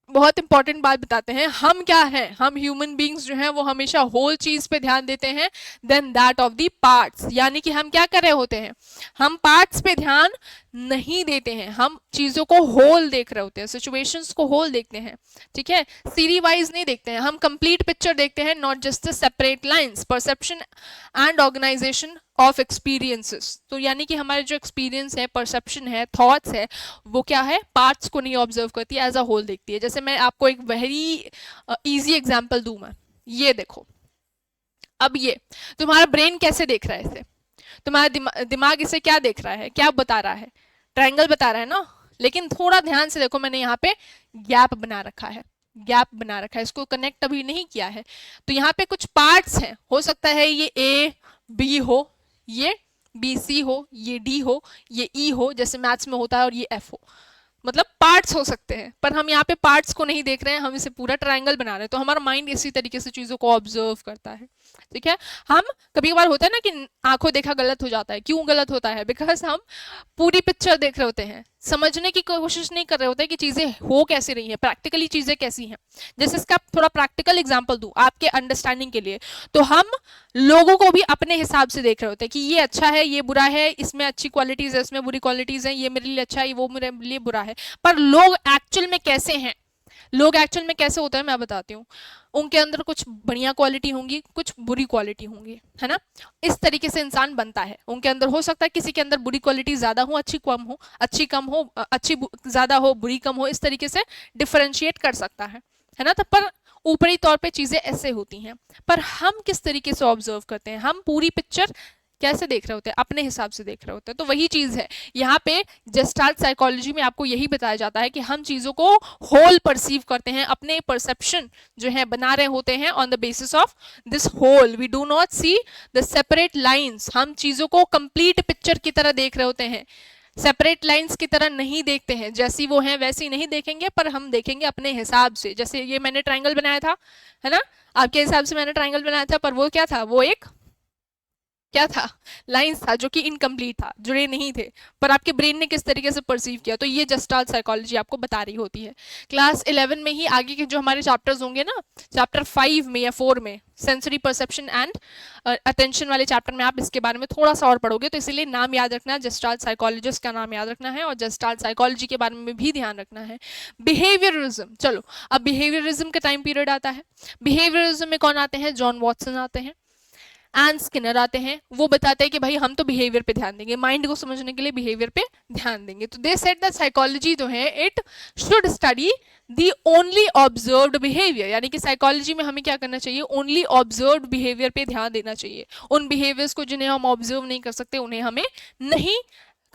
बहुत इंपॉर्टेंट बात बताते हैं। हम क्या हैं? हम ह्यूमन बींग्स जो हैं वो हमेशा होल चीज पे ध्यान देते हैं then that of the parts. यानी कि हम क्या कर रहे होते हैं? हम पार्ट्स पे ध्यान नहीं देते हैं, हम चीजों को होल देख रहे होते हैं, सिचुएशंस को होल देखते हैं, ठीक है, सीरी वाइज नहीं देखते हैं, हम कंप्लीट पिक्चर देखते हैं, not just the separate lines. Perception and organisation of experiences. तो यानी कि हमारे जो एक्सपीरियंस है, परसेप्शन है, थॉट्स है, वो क्या है? पार्ट्स को नहीं ऑब्जर्व करती है, एज अ होल देखती है। जैसे मैं आपको एक वेरी इजी एग्जांपल दूं, मैं ये देखो, अब ये तुम्हारा ब्रेन कैसे देख रहा है इसे? तुम्हारा दिमाग इसे क्या देख रहा है, क्या बता रहा है? ट्रायंगल बता रहा है ना। लेकिन थोड़ा ध्यान से देखो, मैंने यहाँ पे गैप बना रखा है, इसको कनेक्ट अभी नहीं किया है। तो यहाँ पे कुछ पार्ट्स हैं, हो सकता है ये ए बी हो, ये बी सी हो, ये डी हो, ये ई हो, जैसे मैथ्स में होता है, और ये एफ हो। मतलब पार्ट्स हो सकते हैं, पर हम यहाँ पे पार्ट्स को नहीं देख रहे हैं, हम इसे पूरा ट्रायंगल बना रहे हैं। तो हमारा माइंड इसी तरीके से चीजों को ऑब्जर्व करता है, ठीक है। हम कभी कभार होता है ना कि आंखों देखा गलत हो जाता है। क्यों गलत होता है? बिकॉज हम पूरी पिक्चर देख रहे होते हैं, समझने की कोशिश नहीं कर रहे होते कि चीजें हो कैसे रही हैं, प्रैक्टिकली चीजें कैसी हैं। जैसे इसका थोड़ा प्रैक्टिकल एग्जांपल दूं आपके अंडरस्टैंडिंग के लिए, तो हम लोगों को भी अपने हिसाब से देख रहे होते हैं कि ये अच्छा है, ये बुरा है, इसमें अच्छी क्वालिटीज है, इसमें बुरी क्वालिटीज है, ये मेरे लिए अच्छा है, वो मेरे लिए बुरा है। पर लोग एक्चुअल में कैसे हैं? लोग एक्चुअल में कैसे होते हैं मैं बताती हूँ। उनके अंदर कुछ बढ़िया क्वालिटी होंगी, कुछ बुरी क्वालिटी होंगी, है ना। इस तरीके से इंसान बनता है। उनके अंदर हो सकता है किसी के अंदर बुरी क्वालिटी ज्यादा हो, अच्छी कम हो, अच्छी कम हो, अच्छी ज्यादा हो, बुरी कम हो, इस तरीके से डिफरेंशिएट कर सकता है ना। तो पर ऊपरी तौर पे चीजें ऐसे होती हैं, पर हम किस तरीके से ऑब्जर्व करते हैं? हम पूरी पिक्चर कैसे देख रहे होते हैं? अपने हिसाब से देख रहे होते हैं। तो वही चीज है यहाँ पे जस्टाल्ट साइकोलॉजी में आपको यही बताया जाता है कि हम चीजों को होल परसीव करते हैं, अपने परसेप्शन जो है बना रहे होते हैं on the basis of this whole. We do not see the separate lines. हम चीजों को कंप्लीट पिक्चर की तरह देख रहे होते हैं, सेपरेट लाइंस की तरह नहीं देखते हैं। जैसी वो हैं वैसी नहीं देखेंगे, पर हम देखेंगे अपने हिसाब से। जैसे ये मैंने ट्रायंगल बनाया था, है ना, आपके हिसाब से मैंने ट्रायंगल बनाया था, पर वो क्या था? वो एक क्या था? लाइंस था जो कि इनकम्प्लीट था, जुड़े नहीं थे, पर आपके ब्रेन ने किस तरीके से परसीव किया। तो ये जस्टाल्ट साइकोलॉजी आपको बता रही होती है। क्लास 11 में ही आगे के जो हमारे चैप्टर्स होंगे ना, चैप्टर 5 में या 4 में, सेंसरी परसेप्शन एंड अटेंशन वाले चैप्टर में आप इसके बारे में थोड़ा सा और पढ़ोगे। तो इसलिए नाम याद रखना, जस्टाल्ट साइकोलॉजिस्ट का नाम याद रखना है, और जस्टाल्ट साइकोलॉजी के बारे में भी ध्यान रखना है। बिहेवियरिज्म, चलो अब बिहेवियरिज्म का टाइम पीरियड आता है। बिहेवियरिज्म में कौन आते हैं? जॉन वॉटसन आते हैं, एंड स्किनर आते हैं। वो बताते हैं कि भाई हम तो बिहेवियर पे ध्यान देंगे, माइंड को समझने के लिए बिहेवियर पे ध्यान देंगे। तो दे सेड दैट साइकोलॉजी जो है it should study the only observed behaviour. यानी कि साइकोलॉजी में हमें क्या करना चाहिए? ओनली ऑब्जर्व्ड बिहेवियर पे ध्यान देना चाहिए। उन बिहेवियर्स को जिन्हें हम ऑब्जर्व नहीं कर सकते उन्हें हमें नहीं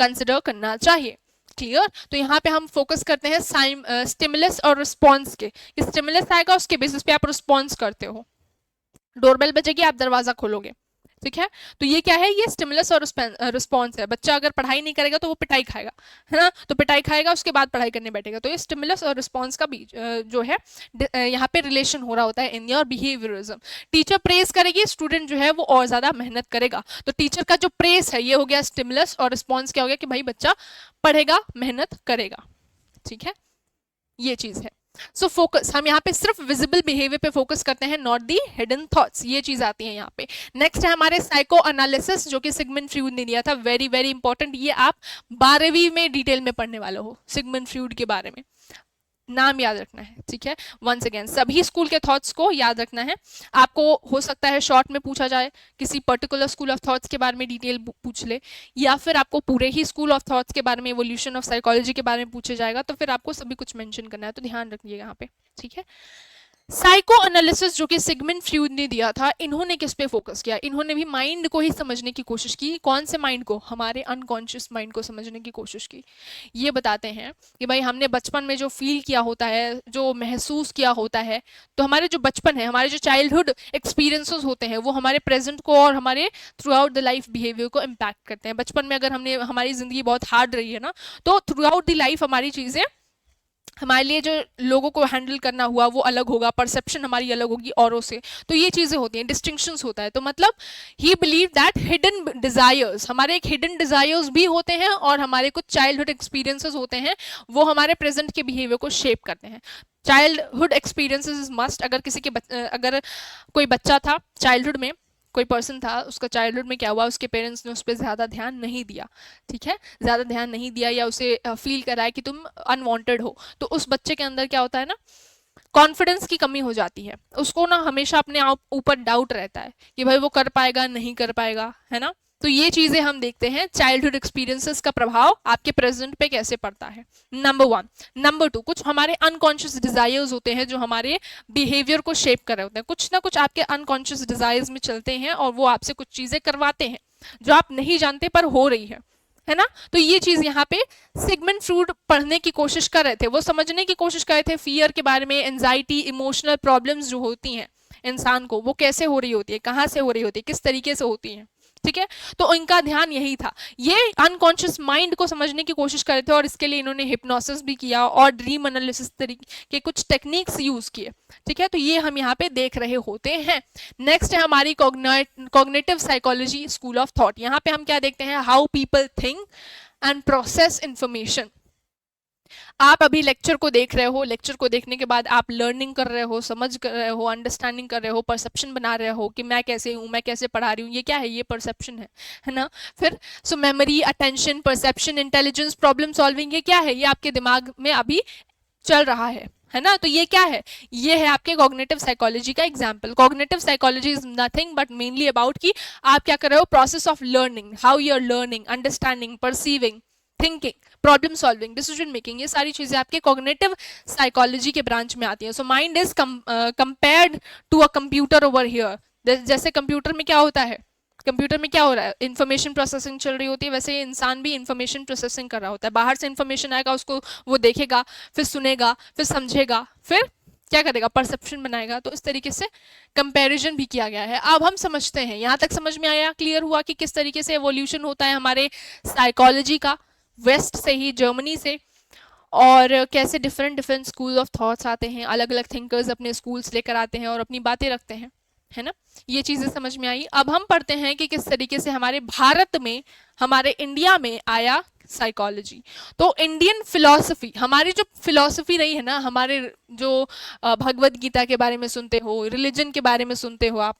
कंसिडर करना चाहिए। क्लियर? तो यहाँ पे हम फोकस करते हैं स्टिमुलस और रिस्पॉन्स के। स्टिमुलस आएगा, उसके बेसिस पे आप रिस्पॉन्स करते हो। डोरबेल बजेगी, आप दरवाजा खोलोगे, ठीक है। तो ये क्या है? ये स्टिमुलस और रिस्पॉन्स है। बच्चा अगर पढ़ाई नहीं करेगा तो वो पिटाई खाएगा, है ना। तो पिटाई खाएगा, उसके बाद पढ़ाई करने बैठेगा। तो ये स्टिमुलस और रिस्पॉन्स का भी जो है यहाँ पे रिलेशन हो रहा होता है in your behaviourism. Teacher praise करेगी, स्टूडेंट जो है वो और ज्यादा मेहनत करेगा। तो टीचर का जो प्रेज है ये हो गया स्टिमुलस, और रिस्पॉन्स क्या हो गया कि भाई बच्चा पढ़ेगा, मेहनत करेगा, ठीक है। ये चीज है। सो फोकस, हम यहाँ पे सिर्फ विजिबल बिहेवियर पे फोकस करते हैं, नॉट दी हिडन थॉट्स। ये चीज आती है यहाँ पे। नेक्स्ट है हमारे साइको एनालिसिस, जो कि सिगमंड फ्रूड ने दिया था। वेरी वेरी इंपॉर्टेंट, ये आप 12वीं में डिटेल में पढ़ने वाले हो सिगमंड फ्रूड के बारे में। नाम याद रखना है, ठीक है। वंस अगेन सभी स्कूल के थॉट्स को याद रखना है। आपको हो सकता है शॉर्ट में पूछा जाए, किसी पर्टिकुलर स्कूल ऑफ थॉट्स के बारे में डिटेल पूछ ले, या फिर आपको पूरे ही स्कूल ऑफ थॉट्स के बारे में, इवोल्यूशन ऑफ साइकोलॉजी के बारे में पूछा जाएगा, तो फिर आपको सभी कुछ मेंशन करना है, तो ध्यान रखिएगा यहाँ पे, ठीक है। साइको एनालिसिस जो कि सिगमंड फ्रॉइड ने दिया था, इन्होंने किस पे फोकस किया, इन्होंने भी माइंड को ही समझने की कोशिश की। कौन से माइंड को? हमारे अनकॉन्शियस माइंड को समझने की कोशिश की। ये बताते हैं कि भाई हमने बचपन में जो फील किया होता है, जो महसूस किया होता है, तो हमारे जो बचपन है, हमारे जो चाइल्डहुड एक्सपीरियंसेस होते हैं, वो हमारे प्रेजेंट को और हमारे through out the life behaviour को इम्पैक्ट करते हैं। बचपन में अगर हमारी जिंदगी बहुत हार्ड रही है ना, तो थ्रू आउट द लाइफ हमारी चीजें, हमारे लिए जो लोगों को हैंडल करना हुआ वो अलग होगा, परसेप्शन हमारी अलग होगी औरों से, तो ये चीजें होती हैं, डिस्टिंक्शंस होता है। तो मतलब ही बिलीव दैट हिडन डिजायर्स, हमारे एक हिडन डिजायर्स भी होते हैं और हमारे कुछ चाइल्डहुड एक्सपीरियंसेस होते हैं, वो हमारे प्रेजेंट के बिहेवियर को शेप करते हैं। Childhood experiences is must. अगर किसी के अगर कोई बच्चा था चाइल्डहुड में, कोई पर्सन था, उसका चाइल्डहुड में क्या हुआ, उसके पेरेंट्स ने उस पर ज़्यादा ध्यान नहीं दिया, ठीक है, ज़्यादा ध्यान नहीं दिया, या उसे फील कराया कि तुम अनवांटेड हो, तो उस बच्चे के अंदर क्या होता है ना, कॉन्फिडेंस की कमी हो जाती है। उसको ना हमेशा अपने आप ऊपर डाउट रहता है कि भाई वो कर पाएगा नहीं कर पाएगा, है ना। तो ये चीजें हम देखते हैं, चाइल्डहुड एक्सपीरियंसेस का प्रभाव आपके प्रेजेंट पे कैसे पड़ता है, नंबर 1। नंबर 2, कुछ हमारे अनकॉन्शियस डिजायर्स होते हैं जो हमारे बिहेवियर को शेप कर रहे होते हैं। कुछ ना कुछ आपके अनकॉन्शियस डिजायर्स में चलते हैं और वो आपसे कुछ चीजें करवाते हैं जो आप नहीं जानते पर हो रही है ना। तो ये चीज यहाँ पे सिगमंड फ्रॉइड पढ़ने की कोशिश कर रहे थे, वो समझने की कोशिश कर रहे थे फियर के बारे में, एंजाइटी, इमोशनल प्रॉब्लम्स जो होती हैं इंसान को, वो कैसे हो रही होती है, कहाँ से हो रही होती है, किस तरीके से होती है, ठीक है। तो इनका ध्यान यही था, ये अनकॉन्शियस माइंड को समझने की कोशिश कर रहे थे, और इसके लिए इन्होंने हिप्नोसिस भी किया और ड्रीम एनालिसिस तरीके के कुछ टेक्निक्स यूज किए, ठीक है। तो ये हम यहाँ पे देख रहे होते हैं। नेक्स्ट है हमारी cognitive psychology, school of thought. यहाँ पे हम क्या देखते हैं, how people think and process information. आप अभी लेक्चर को देख रहे हो, लेक्चर को देखने के बाद आप लर्निंग कर रहे हो, समझ कर रहे हो, अंडरस्टैंडिंग कर रहे हो, परसेप्शन बना रहे हो कि मैं कैसे हूँ, मैं कैसे पढ़ा रही हूँ, ये क्या है, ये परसेप्शन है ना। फिर so memory, attention, perception, intelligence, problem solving, ये क्या है, ये आपके दिमाग में अभी चल रहा है ना। तो ये क्या है, ये है आपके कॉग्निटिव साइकोलॉजी का एग्जांपल। Cognitive psychology is nothing but mainly about कि आप क्या कर रहे हो, process of learning, how you are learning, understanding, perceiving, thinking, problem solving, decision making, ये सारी चीजें आपके कॉग्निटिव साइकोलॉजी के ब्रांच में आती हैं। So mind is compared to a computer over here. जैसे कंप्यूटर में क्या होता है, कंप्यूटर में क्या हो रहा है, इन्फॉर्मेशन प्रोसेसिंग चल रही होती है, वैसे इंसान भी इन्फॉर्मेशन प्रोसेसिंग कर रहा होता है। बाहर से इन्फॉर्मेशन आएगा, उसको वो देखेगा, फिर सुनेगा, फिर समझेगा, फिर क्या करेगा, परसेप्शन बनाएगा। तो इस तरीके से कंपैरिजन भी किया गया है। अब हम समझते हैं, यहाँ तक समझ में आया, क्लियर हुआ कि किस तरीके से एवोल्यूशन होता है हमारे साइकोलॉजी का, वेस्ट से ही, जर्मनी से, और कैसे different different school of thoughts आते हैं, अलग अलग थिंकर्स अपने स्कूल्स लेकर आते हैं और अपनी बातें रखते हैं, है ना। ये चीजें समझ में आई। अब हम पढ़ते हैं कि किस तरीके से हमारे भारत में, हमारे इंडिया में आया साइकोलॉजी। तो इंडियन फिलॉसफी, हमारी जो फिलॉसफी रही है ना, हमारे जो भगवत गीता के बारे में सुनते हो, रिलीजन के बारे में सुनते हो, आप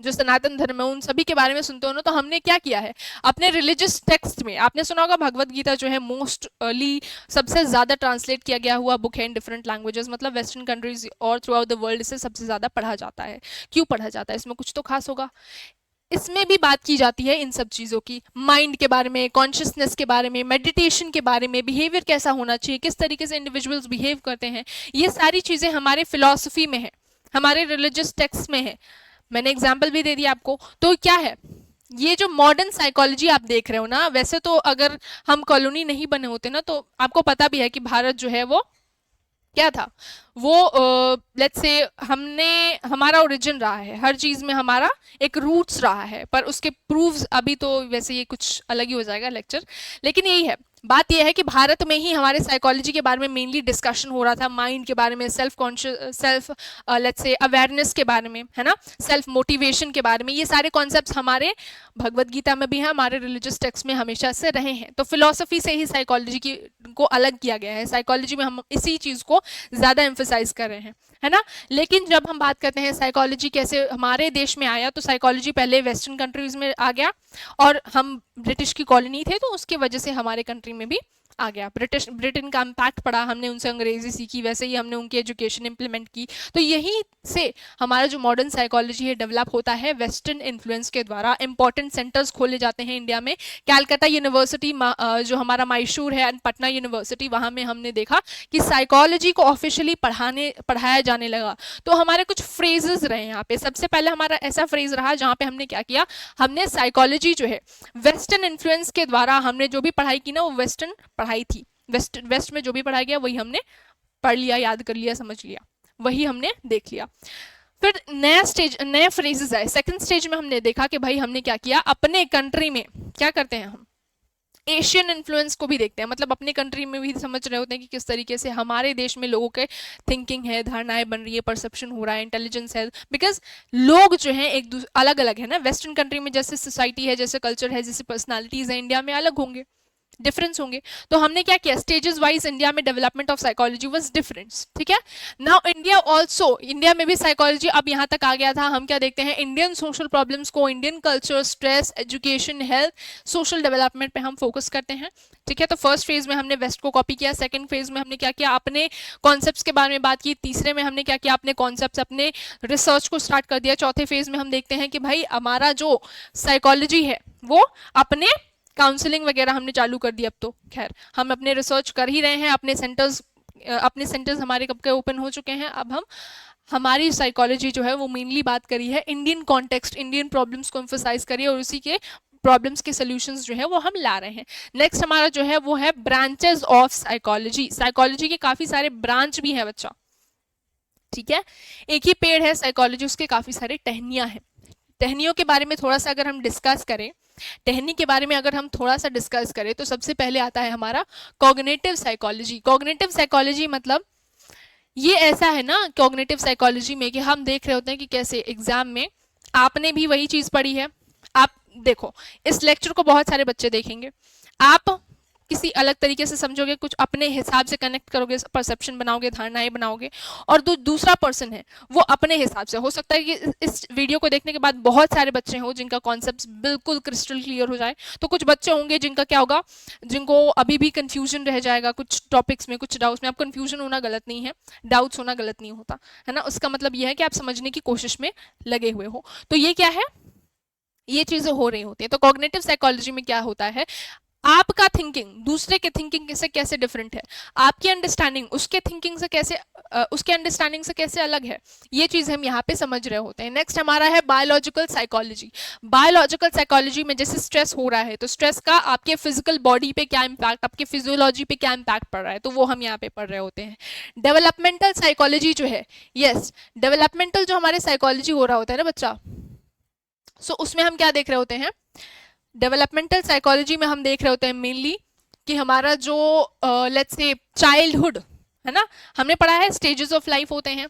जो सनातन धर्म है उन सभी के बारे में सुनते हो ना, तो हमने क्या किया है, अपने रिलीजियस टेक्स्ट में, आपने सुना होगा भगवत गीता जो है मोस्टली सबसे ज्यादा ट्रांसलेट किया गया हुआ बुक है इन डिफरेंट लैंग्वेजेस, मतलब वेस्टर्न कंट्रीज और थ्रू आउट द वर्ल्ड इसे सबसे ज्यादा पढ़ा जाता है। क्यों पढ़ा जाता है, इसमें कुछ तो खास होगा। इसमें भी बात की जाती है इन सब चीज़ों की, माइंड के बारे में, कॉन्शियसनेस के बारे में, मेडिटेशन के बारे में, बिहेवियर कैसा होना चाहिए, किस तरीके से इंडिविजुअल्स बिहेव करते हैं, ये सारी चीज़ें हमारे फिलॉसफी में है, हमारे रिलीजियस टेक्स्ट में है। मैंने एग्जाम्पल भी दे दिया आपको। तो क्या है, ये जो मॉडर्न साइकोलॉजी आप देख रहे हो ना, वैसे तो अगर हम कॉलोनी नहीं बने होते ना, तो आपको पता भी है कि भारत जो है वो क्या था, वो लेट्स से हमारा ओरिजिन रहा है, हर चीज में हमारा एक रूट्स रहा है, पर उसके प्रूफ्स अभी तो वैसे ये कुछ अलग ही हो जाएगा लेक्चर, लेकिन यही है बात। यह है कि भारत में ही हमारे साइकोलॉजी के बारे में मेनली डिस्कशन हो रहा था, माइंड के बारे में, self conscious, self let's say awareness के बारे में, है ना, सेल्फ मोटिवेशन के बारे में। ये सारे कॉन्सेप्ट्स हमारे भगवत गीता में भी हैं, हमारे रिलीजियस टेक्स्ट में हमेशा से रहे हैं। तो फिलॉसफी से ही साइकोलॉजी की को अलग किया गया है, साइकोलॉजी में हम इसी चीज को ज्यादा एम्फेसाइज कर रहे हैं, है ना। लेकिन जब हम बात करते हैं साइकोलॉजी कैसे हमारे देश में आया, तो साइकोलॉजी पहले वेस्टर्न कंट्रीज में आ गया, और हम ब्रिटिश की कॉलोनी थे, तो उसकी वजह से हमारे कंट्री में भी आ गया। ब्रिटेन का इम्पैक्ट पड़ा, हमने उनसे अंग्रेजी सीखी, वैसे ही हमने उनकी एजुकेशन इंप्लीमेंट की। तो यही से हमारा जो मॉडर्न साइकोलॉजी है डेवलप होता है वेस्टर्न इन्फ्लुएंस के द्वारा। इंपॉर्टेंट सेंटर्स खोले जाते हैं इंडिया में, कैलकाटा यूनिवर्सिटी जो हमारा मैसूर है एंड पटना यूनिवर्सिटी, वहां में हमने देखा कि साइकोलॉजी को ऑफिशियली पढ़ाया जाने लगा। तो हमारे कुछ फ्रेजेस रहे यहाँ पे। सबसे पहले हमारा ऐसा फ्रेज रहा जहाँ पे हमने क्या किया, हमने साइकोलॉजी जो है वेस्टर्न इन्फ्लुएंस के द्वारा हमने जो भी पढ़ाई की ना वो वेस्टर्न पढ़ाई थी। वेस्ट में जो भी पढ़ाया गया वही हमने पढ़ लिया, याद कर लिया, समझ लिया, वही हमने देख लिया। फिर नया स्टेज, नए फ्रेजेस आए। सेकंड स्टेज में हमने देखा कि भाई हमने क्या किया, अपने कंट्री में क्या करते हैं हम एशियन इन्फ्लुएंस को भी देखते हैं। मतलब अपने कंट्री में भी समझ रहे होते हैं कि किस तरीके से हमारे देश में लोगों के थिंकिंग है, धारणाएं बन रही है, परसेप्शन हो रहा है, इंटेलिजेंस है। बिकॉज लोग जो हैं एक अलग अलग है ना। वेस्टर्न कंट्री में जैसे सोसाइटी है, जैसे कल्चर है, जैसे पर्सनालिटीज है, इंडिया में अलग होंगे, डिफरेंस होंगे। तो हमने क्या किया, स्टेजेस वाइज इंडिया में development of psychology was different. ठीक है, नाउ इंडिया ऑल्सो, इंडिया में भी साइकोलॉजी अब यहाँ तक आ गया था। हम क्या देखते हैं, इंडियन सोशल प्रॉब्लम्स को, Indian culture, stress, education, health, social development पे हम फोकस करते हैं। ठीक है, तो फर्स्ट फेज में हमने वेस्ट को कॉपी किया, सेकंड फेज में हमने क्या किया, अपने कॉन्सेप्ट्स के बारे में बात की, तीसरे में हमने क्या किया, अपने कॉन्सेप्ट्स, अपने रिसर्च को स्टार्ट कर दिया। चौथे फेज में हम देखते हैं कि भाई हमारा जो साइकोलॉजी है वो अपने काउंसलिंग वगैरह हमने चालू कर दी। अब तो खैर हम अपने रिसर्च कर ही रहे हैं, अपने सेंटर्स हमारे कब के ओपन हो चुके हैं। अब हम हमारी साइकोलॉजी जो है वो मेनली बात करी है इंडियन कॉन्टेक्स्ट, इंडियन प्रॉब्लम्स को एम्फसाइज करिए और उसी के प्रॉब्लम्स के सॉल्यूशंस जो है वो हम ला रहे हैं। नेक्स्ट हमारा जो है वो है ब्रांचेस ऑफ साइकोलॉजी। साइकोलॉजी के काफी सारे ब्रांच भी है बच्चा। ठीक है, एक ही पेड़ है साइकोलॉजी, उसके काफी सारे टहनियां हैं। टहनियों के बारे में थोड़ा सा अगर हम डिस्कस करें, टहनी के बारे में अगर हम थोड़ा सा डिस्कस करें तो सबसे पहले आता है हमारा कॉग्निटिव साइकोलॉजी। कॉग्निटिव साइकोलॉजी मतलब ये ऐसा है ना, कॉग्निटिव साइकोलॉजी में कि हम देख रहे होते हैं कि कैसे एग्जाम में आपने भी वही चीज पढ़ी है। आप देखो इस लेक्चर को बहुत सारे बच्चे देखेंगे, आप किसी अलग तरीके से समझोगे, कुछ अपने हिसाब से कनेक्ट करोगे, परसेप्शन बनाओगे, धारणाएं बनाओगे, और दूसरा पर्सन है वो अपने हिसाब से। हो सकता है कि इस वीडियो को देखने के बाद बहुत सारे बच्चे हो जिनका कॉन्सेप्ट बिल्कुल क्रिस्टल क्लियर हो जाए, तो कुछ बच्चे होंगे जिनका क्या होगा, जिनको अभी भी कंफ्यूजन रह जाएगा कुछ टॉपिक्स में, कुछ डाउट्स में। अब कंफ्यूजन होना गलत नहीं है, डाउट्स होना गलत नहीं होता है ना। उसका मतलब यह है कि आप समझने की कोशिश में लगे हुए हो। तो ये क्या है, ये चीजें हो रही होती है। तो कॉग्निटिव साइकोलॉजी में क्या होता है, आपका थिंकिंग दूसरे के थिंकिंग से कैसे डिफरेंट है, आपकी अंडरस्टैंडिंग उसके थिंकिंग से कैसे उसके अंडरस्टैंडिंग से कैसे अलग है, ये चीज हम यहाँ पे समझ रहे होते हैं। नेक्स्ट हमारा है बायोलॉजिकल साइकोलॉजी। बायोलॉजिकल साइकोलॉजी में जैसे स्ट्रेस हो रहा है तो स्ट्रेस का आपके फिजिकल बॉडी पे क्या इम्पैक्ट, आपके फिजियोलॉजी पे क्या इम्पैक्ट पड़ रहा है, तो वो हम यहाँ पे पढ़ रहे होते हैं। डेवलपमेंटल साइकोलॉजी जो है, यस डेवलपमेंटल जो हमारे साइकोलॉजी हो रहा होता है ना बच्चा, सो उसमें हम क्या देख रहे होते हैं, डेवलपमेंटल साइकोलॉजी में हम देख रहे होते हैं मेनली कि हमारा जो लेट्स से चाइल्डहुड है ना, हमने पढ़ा है स्टेजेस ऑफ लाइफ होते हैं,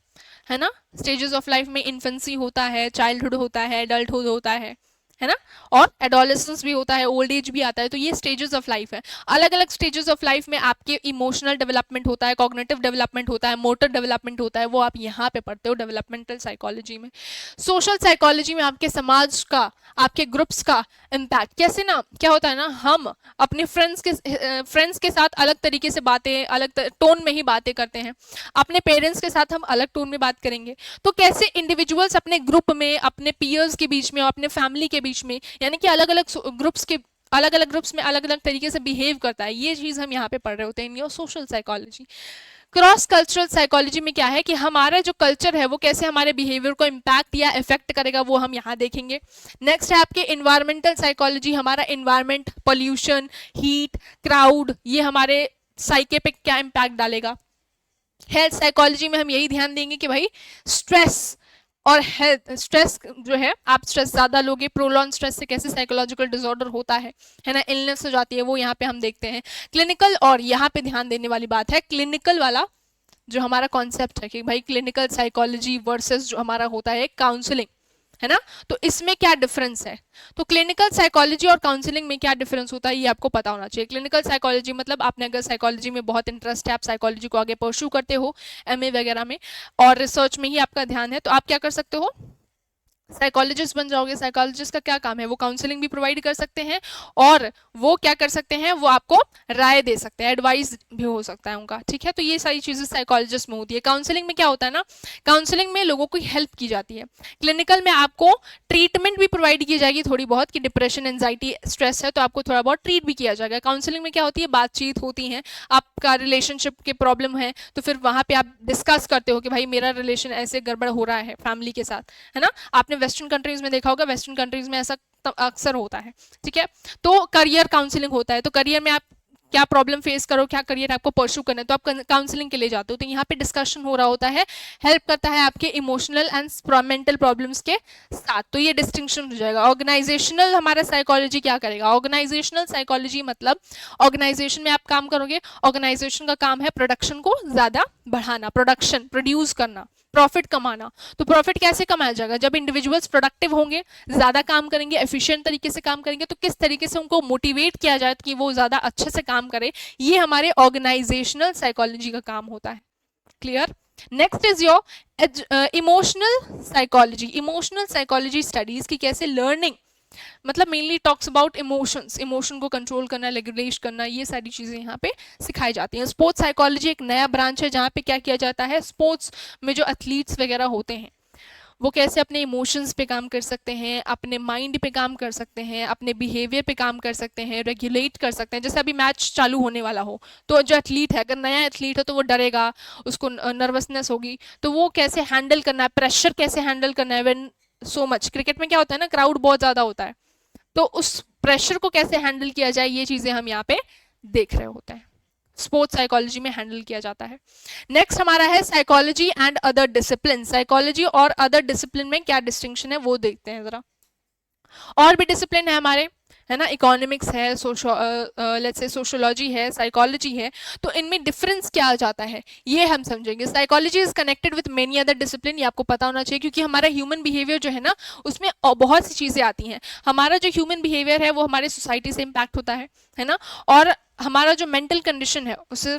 है ना। स्टेजेस ऑफ लाइफ में इन्फेंसी होता है, चाइल्डहुड होता है, एडल्टहुड होता है ना, और एडोलेसेंस भी होता है, ओल्ड एज भी आता है। तो ये स्टेजेस ऑफ लाइफ है। अलग अलग स्टेजेस ऑफ लाइफ में आपके इमोशनल डेवलपमेंट होता है, कॉग्निटिव डेवलपमेंट होता है, मोटर डेवलपमेंट होता है, वो आप यहाँ पे पढ़ते हो डेवलपमेंटल साइकोलॉजी में। सोशल साइकोलॉजी में आपके समाज का, आपके ग्रुप्स का इम्पैक्ट, कैसे ना क्या होता है ना, हम अपने फ्रेंड्स के साथ अलग तरीके से बातें, अलग टोन में ही बातें करते हैं, अपने पेरेंट्स के साथ हम अलग टोन में बात करेंगे। तो कैसे इंडिविजुअल्स अपने ग्रुप में, अपने पीयर्स के बीच में और अपने फैमिली के बीच में, यानी कि अलग अलग ग्रुप्स में अलग अलग तरीके से बिहेव करता है, ये चीज हम यहाँ पे पढ़ रहे होते हैं in your social psychology. Cross cultural psychology में क्या है कि हमारा जो कल्चर है वो कैसे हमारे बिहेवियर को इम्पैक्ट या इफेक्ट करेगा, वो हम यहाँ देखेंगे। नेक्स्ट है आपके इन्वायरमेंटल साइकोलॉजी, हमारा इन्वायरमेंट, पोल्यूशन, हीट, क्राउड, ये हमारे साइके पे क्या इम्पैक्ट डालेगा। हेल्थ साइकोलॉजी में हम यही ध्यान देंगे कि भाई स्ट्रेस और हेल्थ, स्ट्रेस जो है, आप स्ट्रेस ज्यादा लोगे, प्रोलॉन्ग स्ट्रेस से कैसे साइकोलॉजिकल डिसऑर्डर होता है ना, इलनेस हो जाती है, वो यहाँ पे हम देखते हैं। क्लिनिकल, और यहाँ पे ध्यान देने वाली बात है क्लिनिकल वाला जो हमारा कॉन्सेप्ट है कि भाई क्लिनिकल साइकोलॉजी वर्सेस जो हमारा होता है काउंसलिंग, है ना। तो इसमें क्या डिफरेंस है, तो क्लिनिकल साइकोलॉजी और काउंसलिंग में क्या डिफरेंस होता है ये आपको पता होना चाहिए। क्लिनिकल साइकोलॉजी मतलब आपने अगर साइकोलॉजी में बहुत इंटरेस्ट है, आप साइकोलॉजी को आगे परस्यू करते हो एमए वगैरह में और रिसर्च में ही आपका ध्यान है, तो आप क्या कर सकते हो, साइकोलॉजिस्ट बन जाओगे। साइकोलॉजिस्ट का क्या काम है, वो काउंसलिंग भी प्रोवाइड कर सकते हैं और वो क्या कर सकते हैं, वो आपको राय दे सकते हैं, एडवाइस भी हो सकता है उनका, ठीक है। तो ये सारी चीजें साइकोलॉजिस्ट में होती है। काउंसलिंग में क्या होता है ना, काउंसलिंग में लोगों की हेल्प की जाती है। क्लिनिकल में आपको ट्रीटमेंट भी प्रोवाइड की जाएगी थोड़ी बहुत, कि डिप्रेशन, एंजाइटी, स्ट्रेस है तो आपको थोड़ा बहुत ट्रीट भी किया जाएगा। काउंसलिंग में क्या होती है, बातचीत होती है, आपका रिलेशनशिप के प्रॉब्लम है तो फिर वहां पे आप डिस्कस करते हो कि भाई मेरा रिलेशन ऐसे गड़बड़ हो रहा है फैमिली के साथ, है ना। आपने वेस्टर्न कंट्रीज में देखा होगा, वेस्टर्न कंट्रीज में ऐसा अक्सर होता है, ठीक है। तो करियर काउंसलिंग होता है, तो करियर में आप क्या प्रॉब्लम फेस करो, क्या करियर आपको परस्यू करना है, तो आप काउंसलिंग के लिए जाते हो, तो यहाँ पे डिस्कशन हो रहा होता है, हेल्प करता है आपके इमोशनल एंड मेंटल प्रॉब्लम्स के साथ। तो ये डिस्टिंक्शन हो जाएगा। ऑर्गेनाइजेशनल हमारा साइकोलॉजी क्या करेगा, ऑर्गेनाइजेशनल साइकोलॉजी मतलब ऑर्गेनाइजेशन में आप काम करोगे, ऑर्गेनाइजेशन का काम है प्रोडक्शन को ज्यादा बढ़ाना, प्रोडक्शन प्रोड्यूस करना, प्रॉफिट कमाना। तो प्रॉफिट कैसे कमाया जाएगा, जब इंडिविजुअल्स प्रोडक्टिव होंगे, ज्यादा काम करेंगे, एफिशिएंट तरीके से काम करेंगे, तो किस तरीके से उनको मोटिवेट किया जाए कि वो ज्यादा अच्छे से काम करे, ये हमारे ऑर्गेनाइजेशनल साइकोलॉजी का काम होता है। Clear. Next is your emotional psychology. Emotional psychology studies की कैसे लर्निंग, मतलब mainly talks about emotions, emotion को कंट्रोल करना, रेगुलेट करना, ये सारी चीजें यहाँ पे सिखाई जाती हैं। स्पोर्ट्स साइकोलॉजी एक नया ब्रांच है जहाँ पे क्या किया जाता है, स्पोर्ट्स में जो एथलीट्स वगैरह होते हैं वो कैसे अपने इमोशंस पे काम कर सकते हैं, अपने माइंड पे काम कर सकते हैं, अपने बिहेवियर पे काम कर सकते हैं, रेगुलेट कर सकते हैं। जैसे अभी मैच चालू होने वाला हो तो जो एथलीट है, अगर नया एथलीट है तो वो डरेगा, उसको नर्वसनेस होगी, तो वो कैसे हैंडल करना है, प्रेशर कैसे हैंडल करना है व्हेन सो मच। क्रिकेट में क्या होता है ना, क्राउड बहुत ज्यादा होता है, तो उस प्रेशर को कैसे हैंडल किया जाए, ये चीजें हम यहाँ पे देख रहे होते हैं, स्पोर्ट्स साइकोलॉजी में हैंडल किया जाता है। नेक्स्ट हमारा है psychology and other discipline. Psychology और अदर डिसिप्लिन में क्या डिस्टिंक्शन है वो देखते हैं जरा। और भी डिसिप्लिन है हमारे, है ना, इकोनॉमिक्स है, लेट्स से सोशियोलॉजी है, साइकोलॉजी है, तो इनमें डिफरेंस क्या आ जाता है ये हम समझेंगे। Psychology is connected with many other discipline, ये आपको पता होना चाहिए, क्योंकि हमारा ह्यूमन बिहेवियर जो है ना उसमें बहुत सी चीजें आती हैं। हमारा जो ह्यूमन बिहेवियर है वो हमारे सोसाइटी से इम्पैक्ट होता है ना, और हमारा जो मेंटल कंडीशन है उससे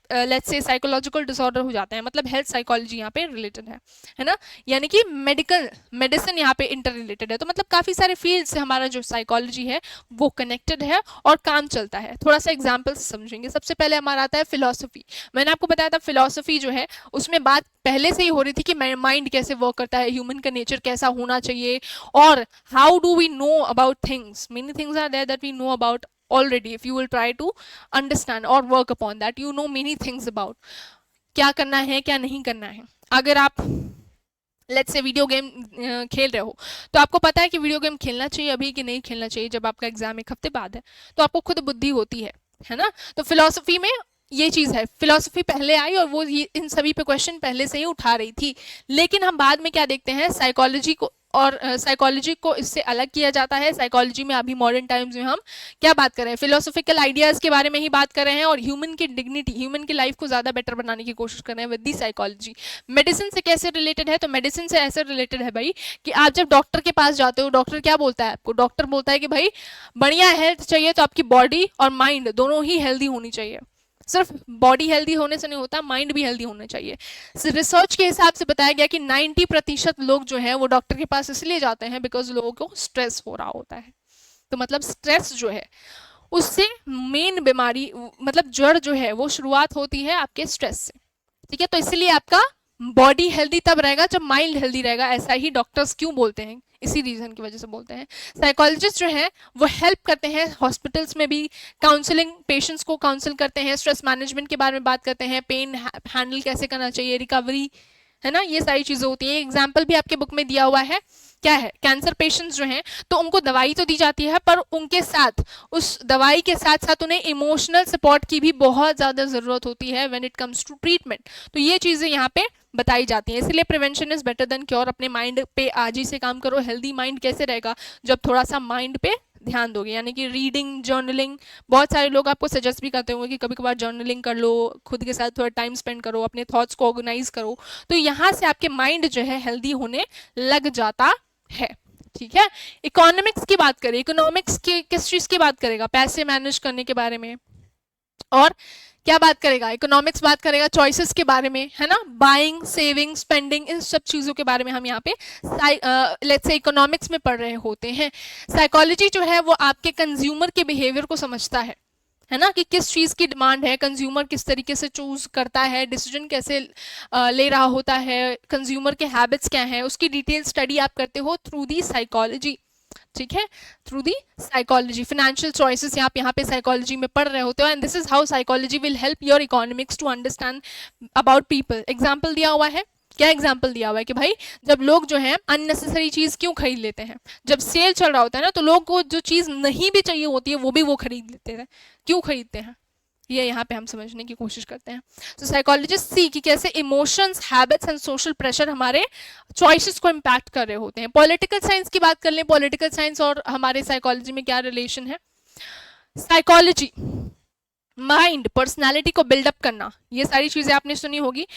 लेट्स से साइकोलॉजिकल डिसऑर्डर हो जाते हैं, मतलब हेल्थ साइकोलॉजी यहाँ पे रिलेटेड है ना, यानी कि मेडिसिन यहाँ पे इंटर रिलेटेड है। तो मतलब काफी सारे फील्ड से हमारा जो साइकोलॉजी है वो कनेक्टेड है और काम चलता है। थोड़ा सा एग्जाम्पल समझेंगे। सबसे पहले हमारा आता है फिलोसफी। मैंने आपको बताया था फिलोसफी जो है उसमें बात पहले से ही हो रही थी कि माइंड कैसे वर्क करता है, ह्यूमन का नेचर कैसा होना चाहिए, और how do we know about things. Many things are there that we know about already. If you will try to understand or work upon that, you know many things about क्या करना है क्या नहीं करना है। अगर आप लेट्स से वीडियो गेम खेल रहे हो तो आपको पता है कि वीडियो गेम खेलना चाहिए अभी कि नहीं खेलना चाहिए, जब आपका एग्जाम एक हफ्ते बाद है तो आपको खुद बुद्धि होती है ना। तो फिलोसफी में ये चीज है, फिलोसफी पहले आई और वो इन सभी पे क्वेश्चन पहले से ही उठा रही थी, लेकिन हम बाद में क्या देखते हैं, साइकोलॉजी को, और साइकोलॉजी को इससे अलग किया जाता है। साइकोलॉजी में अभी मॉडर्न टाइम्स में हम क्या बात कर रहे हैं, फिलोसॉफिकल आइडियाज के बारे में ही बात कर रहे हैं और ह्यूमन की डिग्निटी, ह्यूमन की लाइफ को ज्यादा बेटर बनाने की कोशिश कर रहे हैं विद दी साइकोलॉजी। मेडिसिन से कैसे रिलेटेड है, तो मेडिसिन से ऐसे रिलेटेड है भाई कि आप जब डॉक्टर के पास जाते हो, डॉक्टर क्या बोलता है आपको, डॉक्टर बोलता है कि भाई बढ़िया हेल्थ चाहिए तो आपकी बॉडी और माइंड दोनों ही हेल्दी होनी चाहिए। सिर्फ बॉडी हेल्दी होने से नहीं होता, माइंड भी हेल्दी होना चाहिए। रिसर्च के हिसाब से बताया गया कि 90% लोग जो है वो डॉक्टर के पास इसलिए जाते हैं बिकॉज लोगों को स्ट्रेस हो रहा होता है। तो मतलब स्ट्रेस जो है उससे मेन बीमारी, मतलब जड़ जो है वो शुरुआत होती है आपके स्ट्रेस से, ठीक है। तो इसलिए आपका बॉडी हेल्दी तब रहेगा जब माइंड हेल्दी रहेगा, ऐसा ही डॉक्टर्स क्यों बोलते हैं, इसी रीजन की वजह से बोलते हैं। साइकोलॉजिस्ट जो है वो हेल्प करते हैं हॉस्पिटल्स में भी, काउंसलिंग, पेशेंट्स को काउंसिल करते हैं, स्ट्रेस मैनेजमेंट के बारे में बात करते हैं, पेन हैंडल कैसे करना चाहिए, रिकवरी, है ना, ये सारी चीजें होती हैं। एग्जाम्पल भी आपके बुक में दिया हुआ है, क्या है, कैंसर पेशेंट्स जो हैं तो उनको दवाई तो दी जाती है पर उनके साथ, उस दवाई के साथ साथ उन्हें इमोशनल सपोर्ट की भी बहुत ज़्यादा ज़रूरत होती है when it comes to treatment. तो ये चीज़ें यहाँ पे बताई जाती हैं, इसलिए prevention is better than cure. अपने माइंड पे आज ही से काम करो। हेल्दी माइंड कैसे रहेगा, जब थोड़ा सा माइंड पे ध्यान दोगे, यानी कि रीडिंग, जर्नलिंग। बहुत सारे लोग आपको सजेस्ट भी करते होंगे कि कभी कभार जर्नलिंग कर लो, खुद के साथ थोड़ा टाइम स्पेंड करो, अपने थॉट्स को ऑर्गेनाइज करो, तो यहाँ से आपके माइंड जो है हेल्दी होने लग जाता है, ठीक है। इकोनॉमिक्स की बात करें, इकोनॉमिक्स की किस चीज की बात करेगा, पैसे मैनेज करने के बारे में, और क्या बात करेगा, इकोनॉमिक्स बात करेगा चॉइसेस के बारे में, है ना, बाइंग, सेविंग, स्पेंडिंग, इन सब चीज़ों के बारे में हम यहाँ पे लेट्स से इकोनॉमिक्स में पढ़ रहे होते हैं। साइकोलॉजी जो है वो आपके कंज्यूमर के बिहेवियर को समझता है ना, कि किस चीज़ की डिमांड है, कंज्यूमर किस तरीके से चूज करता है, डिसीजन कैसे ले रहा होता है, कंज्यूमर के हैबिट्स क्या हैं, उसकी डिटेल स्टडी आप करते हो थ्रू दी साइकोलॉजी। ठीक है, through the psychology. Financial choices आप यहाँ पे साइकोलॉजी में पढ़ रहे होते हो, and this is how psychology will help your economics to understand about people. Example दिया हुआ है, क्या एग्जाम्पल दिया हुआ है कि भाई जब लोग जो है अननेसेसरी चीज क्यों खरीद लेते हैं, जब सेल चल रहा होता है ना तो लोग को जो चीज नहीं भी चाहिए होती है वो भी वो खरीद लेते हैं, क्यों खरीदते हैं, ये यहाँ पे हम समझने की कोशिश करते हैं। तो साइकोलॉजिस्ट सी कि कैसे emotions, habits and social pressure हमारे चॉइसेस को इम्पैक्ट कर रहे होते हैं। पॉलिटिकल साइंस की बात कर लें, पॉलिटिकल साइंस और हमारे साइकोलॉजी में क्या रिलेशन है। साइकोलॉजी माइंड, पर्सनालिटी को बिल्डअप करना, ये सारी चीजें आपने सुनी होगी।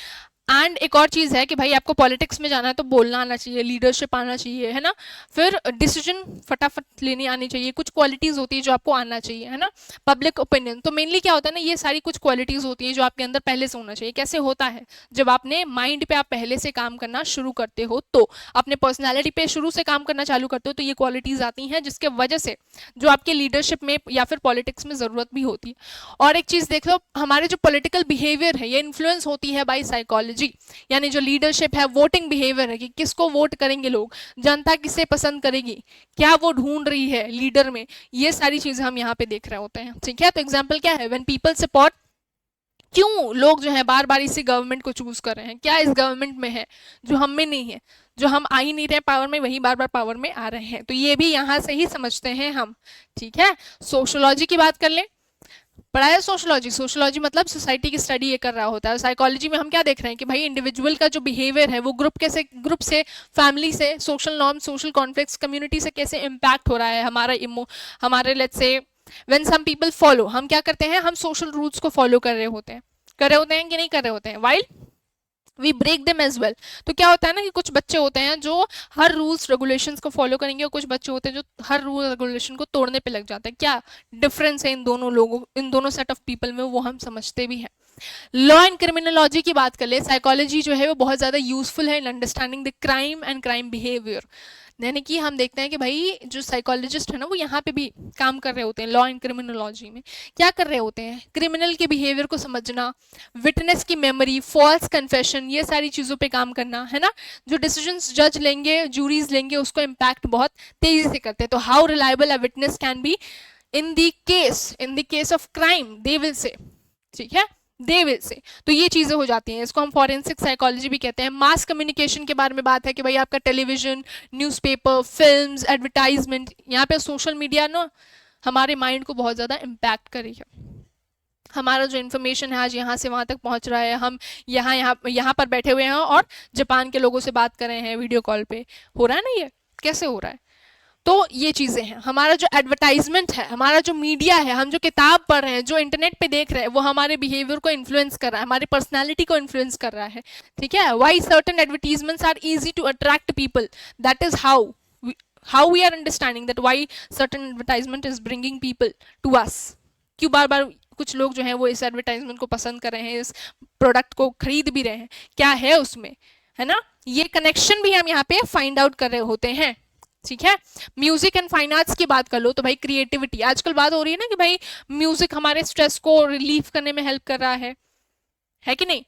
एंड एक और चीज़ है कि भाई आपको पॉलिटिक्स में जाना है तो बोलना आना चाहिए, लीडरशिप आना चाहिए, है ना, फिर डिसीजन फटाफट लेनी आनी चाहिए, कुछ क्वालिटीज़ होती है जो आपको आना चाहिए, है ना, पब्लिक ओपिनियन। तो मेनली क्या होता है ना, ये सारी कुछ क्वालिटीज़ होती है जो आपके अंदर पहले से होना चाहिए। कैसे होता है, जब आपने माइंड पे आप पहले से काम करना शुरू करते हो, तो अपने पर्सनैलिटी पे शुरू से काम करना चालू करते हो, तो ये क्वालिटीज़ आती हैं जिसके वजह से जो आपके लीडरशिप में या फिर पॉलिटिक्स में ज़रूरत भी होती है। और एक चीज़ देख लो, हमारे जो पॉलिटिकल बिहेवियर है ये इन्फ्लुएंस होती है बाई साइकोलॉजी, यानी जो लीडरशिप है, वोटिंग बिहेवियर है कि किसको वोट करेंगे लोग, जनता किसे पसंद करेगी, क्या वो ढूंढ रही है लीडर में, ये सारी चीजें हम यहाँ पे देख रहे होते हैं। ठीक है, तो एग्जाम्पल क्या है, व्हेन पीपल सपोर्ट, क्यों लोग जो है बार बार इसी गवर्नमेंट को चूज कर रहे हैं, क्या इस गवर्नमेंट में है जो हम में नहीं है, जो हम आ ही नहीं रहे पावर में, वही बार बार पावर में आ रहे हैं, तो ये भी यहाँ से ही समझते हैं हम। ठीक है, सोशोलॉजी की बात कर लें, पढ़ा है सोशोलॉजी, सोशोलॉजी मतलब सोसाइटी की स्टडी ये कर रहा होता है। साइकोलॉजी में हम क्या देख रहे हैं कि भाई इंडिविजुअल का जो बिहेवियर है वो ग्रुप से, फैमिली से, social norm, social conflicts, community से कैसे इम्पैक्ट हो रहा है हमारे let's say when some people follow, हम क्या करते हैं, हम सोशल रूल्स को फॉलो कर रहे होते हैं कि नहीं कर रहे होते हैं, while we break them as well. तो क्या होता है ना कि कुछ बच्चे होते हैं जो हर रूल्स रेगुलेशंस को फॉलो करेंगे और कुछ बच्चे होते हैं जो हर रूल रेगुलेशन को तोड़ने पे लग जाते हैं। क्या डिफरेंस है इन दोनों लोगों, इन दोनों सेट ऑफ पीपल में, वो हम समझते भी हैं। लॉ एंड क्रिमिनोलॉजी की बात कर ले, साइकोलॉजी जो है वो बहुत ज़्यादा यूजफुल है in understanding the crime and crime behaviour. यानी कि हम देखते हैं कि भाई जो साइकोलॉजिस्ट है ना वो यहाँ पे भी काम कर रहे होते हैं, लॉ एंड क्रिमिनोलॉजी में क्या कर रहे होते हैं, क्रिमिनल के बिहेवियर को समझना, विटनेस की मेमोरी, फॉल्स कन्फेशन, ये सारी चीज़ों पे काम करना, है ना, जो डिसीजंस जज लेंगे, जूरीज लेंगे, उसको इम्पैक्ट बहुत तेजी से करते हैं। तो how reliable a witness can be in the case of crime, they will say, ठीक है, दे विल से। तो ये चीज़ें हो जाती हैं, इसको हम फॉरेंसिक साइकोलॉजी भी कहते हैं। मास कम्युनिकेशन के बारे में बात है कि भाई आपका टेलीविजन, न्यूज़पेपर, फिल्म्स, एडवर्टाइजमेंट, यहाँ पे सोशल मीडिया ना हमारे माइंड को बहुत ज़्यादा इम्पैक्ट करी है। हमारा जो इन्फॉर्मेशन है आज यहाँ से वहाँ तक पहुँच रहा है, हम यहाँ पर बैठे हुए हैं और जापान के लोगों से बात कर रहे हैं वीडियो कॉल पे, हो रहा है ना, ये कैसे हो रहा है। तो ये चीज़ें हैं। हमारा जो एडवर्टाइजमेंट है, हमारा जो मीडिया है, हम जो किताब पढ़ रहे हैं, जो इंटरनेट पे देख रहे हैं, वो हमारे बिहेवियर को इन्फ्लुएंस कर रहा है, हमारी पर्सनालिटी को इन्फ्लुएंस कर रहा है। ठीक है, why certain advertisements are easy to attract people, that is how we are understanding that why certain advertisement is bringing people to us. क्यों बार बार कुछ लोग जो हैं वो इस एडवर्टाइजमेंट को पसंद कर रहे हैं, इस प्रोडक्ट को खरीद भी रहे हैं, क्या है उसमें, है ना, ये कनेक्शन भी हम यहाँ पे फाइंड आउट कर रहे होते हैं। ठीक है, म्यूजिक एंड फाइन आर्ट्स की बात कर लो तो भाई क्रिएटिविटी, आजकल बात हो रही है ना कि भाई म्यूजिक हमारे स्ट्रेस को रिलीफ करने में हेल्प कर रहा है कि नहीं।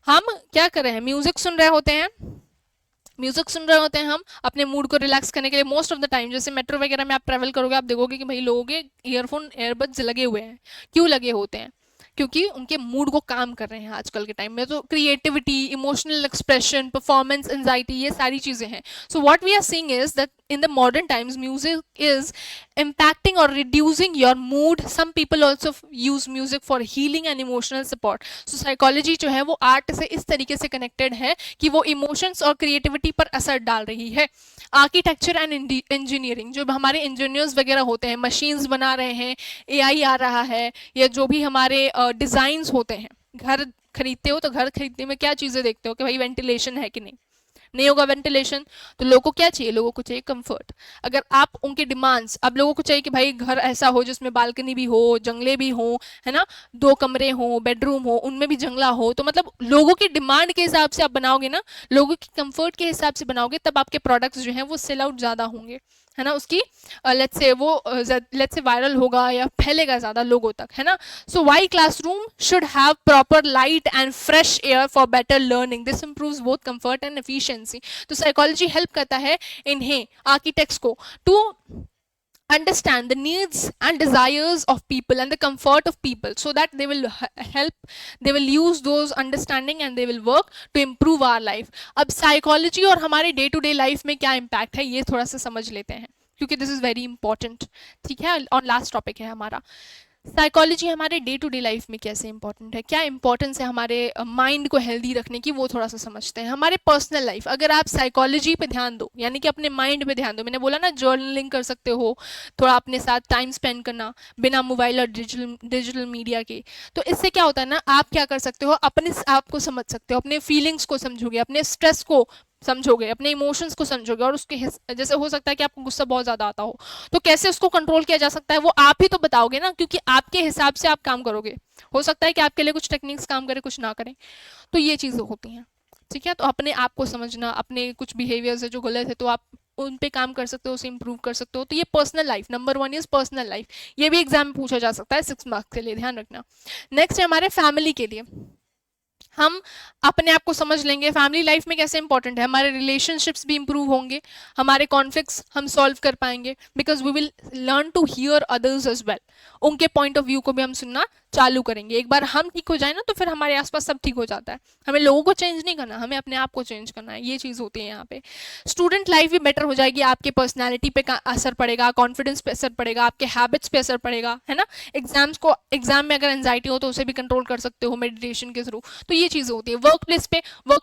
हम क्या कर रहे हैं, म्यूजिक सुन रहे होते हैं, हम अपने मूड को रिलैक्स करने के लिए मोस्ट ऑफ द टाइम। जैसे मेट्रो वगैरह में आप ट्रैवल करोगे, आप देखोगे कि भाई लोगों के ईयरफोन, एयरबड्स लगे हुए हैं, क्यों लगे होते हैं, क्योंकि उनके मूड को काम कर रहे हैं आजकल के टाइम में। तो creativity, emotional expression, performance anxiety, ये सारी चीज़ें हैं। So what we are seeing is that in the modern times music is impacting or reducing your mood. Some people also use music for healing and emotional support. So psychology जो है वो art से इस तरीके से connected है कि वो इमोशंस और क्रिएटिविटी पर असर डाल रही है। आर्किटेक्चर एंड इंजीनियरिंग, जो हमारे इंजीनियर्स वगैरह होते हैं, मशीन्स बना रहे हैं, एआई आ रहा है, या जो भी हमारे डिज़ाइंस होते हैं, घर खरीदते हो तो घर खरीदने में क्या चीज़ें देखते हो कि भाई वेंटिलेशन है कि नहीं, नहीं होगा वेंटिलेशन, तो लोगों को क्या चाहिए, लोगों को चाहिए कंफर्ट। अगर आप उनके डिमांड्स, अब लोगों को चाहिए कि भाई घर ऐसा हो जिसमें बालकनी भी हो, जंगले भी हो, है ना, 2 कमरे हो, बेडरूम हो, उनमें भी जंगला हो, तो मतलब लोगों की डिमांड के हिसाब से आप बनाओगे ना, लोगों की कंफर्ट के हिसाब से बनाओगे, तब आपके प्रोडक्ट्स जो हैं वो सेल आउट ज़्यादा होंगे, है ना, उसकी लेट्स से वो लेट्स से वायरल होगा या फैलेगा ज़्यादा लोगों तक, है ना। So why classroom should have proper light and fresh air for better learning, this improves both comfort and efficiency. तो साइकोलॉजी हेल्प करता है इन्हें आर्किटेक्ट्स को to understand the needs and desires of people and the comfort of people, so that they will help, they will use those understanding and they will work to improve our life. अब psychology और हमारे day to day life में क्या impact है ये थोड़ा सा समझ लेते हैं, क्योंकि दिस इज वेरी इंपॉर्टेंट, ठीक है। और लास्ट टॉपिक है हमारा, साइकोलॉजी हमारे डे टू डे लाइफ में कैसे इंपॉर्टेंट है, क्या इंपॉर्टेंस है हमारे माइंड को हेल्दी रखने की, वो थोड़ा सा समझते हैं। हमारे पर्सनल लाइफ, अगर आप साइकोलॉजी पे ध्यान दो, यानी कि अपने माइंड पे ध्यान दो, मैंने बोला ना जर्नलिंग कर सकते हो, थोड़ा अपने साथ टाइम स्पेंड करना बिना मोबाइल और डिजिटल मीडिया के, तो इससे क्या होता है ना, आप क्या कर सकते हो, अपने आप को समझ सकते हो, अपने फीलिंग्स को समझोगे, अपने स्ट्रेस को समझोगे, अपने इमोशंस को समझोगे, और उसके जैसे हो सकता है कि आपको गुस्सा बहुत ज़्यादा आता हो, तो कैसे उसको कंट्रोल किया जा सकता है वो आप ही तो बताओगे ना, क्योंकि आपके हिसाब से आप काम करोगे। हो सकता है कि आपके लिए कुछ टेक्निक्स काम करें, कुछ ना करें, तो ये चीज़ें होती हैं, ठीक है। तो अपने आप को समझना, अपने कुछ बिहेवियर्स है जो गलत है तो आप उन पे काम कर सकते हो, उसे इंप्रूव कर सकते हो। तो ये personal life, number 1 is personal life, ये भी एग्जाम में पूछा जा सकता है 6 मार्क्स के लिए, ध्यान रखना। नेक्स्ट है हमारे फैमिली के लिए, हम अपने आप को समझ लेंगे, फैमिली लाइफ में कैसे इंपॉर्टेंट है, हमारे रिलेशनशिप्स भी इंप्रूव होंगे, हमारे कॉन्फ्लिक्ट्स हम सॉल्व कर पाएंगे, because we will learn to hear others as well, उनके पॉइंट ऑफ व्यू को भी हम सुनना चालू करेंगे। एक बार हम ठीक हो जाए ना तो फिर हमारे आसपास सब ठीक हो जाता है, हमें लोगों को चेंज नहीं करना, हमें अपने आप को चेंज करना है, ये चीज़ होती है यहाँ पे। स्टूडेंट लाइफ भी बेटर हो जाएगी, आपके पर्सनैलिटी पे असर पड़ेगा, कॉन्फिडेंस पे असर पड़ेगा, आपके हैबिट्स पे असर पड़ेगा, है ना। एग्जाम में अगर एंजाइटी हो तो उसे भी कंट्रोल कर सकते हो मेडिटेशन के थ्रू, तो ये चीज़ होती है। वर्क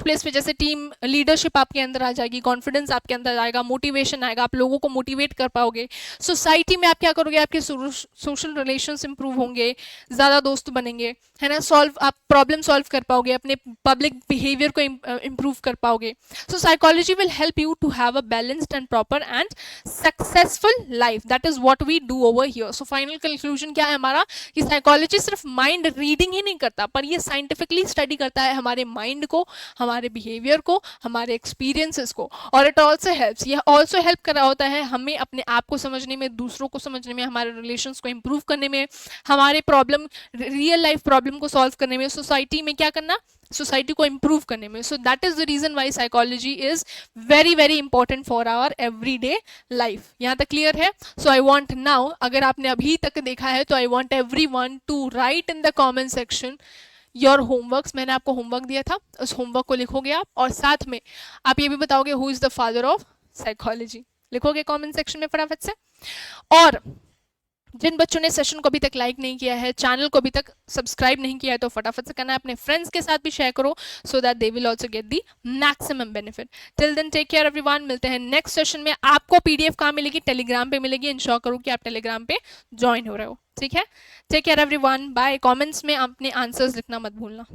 प्लेस पे जैसे टीम लीडरशिप आपके अंदर आ जाएगी, कॉन्फिडेंस आपके अंदर आएगा, मोटिवेशन आएगा, आप लोगों को मोटिवेट कर पाओगे। सोसाइटी में आप क्या करोगे, आपके सोशल रिलेशंस इंप्रूव होंगे, ज़्यादा दोस्त बनेंगे, है ना, आप प्रॉब्लम सॉल्व कर पाओगे, अपने पब्लिक बिहेवियर को इंप्रूव कर पाओगे। So psychology will help you to have a balanced and proper and successful life, that is what we do over here. So final conclusion क्या है हमारा, कि साइकोलॉजी सिर्फ माइंड रीडिंग ही नहीं करता, पर ये साइंटिफिकली स्टडी करता है हमारे माइंड को, हमारे बिहेवियर को, हमारे एक्सपीरियंसेस को, और इट ऑल्सो हेल्प्स, यह ऑल्सो हेल्प कर रहा होता है हमें अपने आप को समझने में, दूसरों को समझने में, हमारे रिलेशंस को इंप्रूव करने में, हमारे प्रॉब्लम, रियल लाइफ प्रॉब्लम को सॉल्व करने में, सोसाइटी में क्या करना, सोसाइटी को इंप्रूव करने में। So that is the reason why psychology is very very important for our everyday life. यहाँ तक क्लियर है। सो आई वांट नाउ, अगर आपने अभी तक देखा है तो I want everyone to write in the comment section your homeworks. मैंने आपको होमवर्क दिया था, उस होमवर्क को लिखोगे आप, और साथ में आप ये भी बताओगे who is the father of psychology, लिखोगे कमेंट सेक्शन में फटाफट से। और जिन बच्चों ने सेशन को अभी तक लाइक नहीं किया है, चैनल को अभी तक सब्सक्राइब नहीं किया है, तो फटाफट से करना है, अपने फ्रेंड्स के साथ भी शेयर करो, so that they will also get the maximum benefit. Till then take care everyone, मिलते हैं नेक्स्ट सेशन में। आपको पीडीएफ कहाँ मिलेगी, टेलीग्राम पे मिलेगी, इंश्योर करो कि आप टेलीग्राम पे ज्वाइन हो रहे हो, ठीक है। Take care everyone, bye. Comments में अपने आंसर्स लिखना मत भूलना।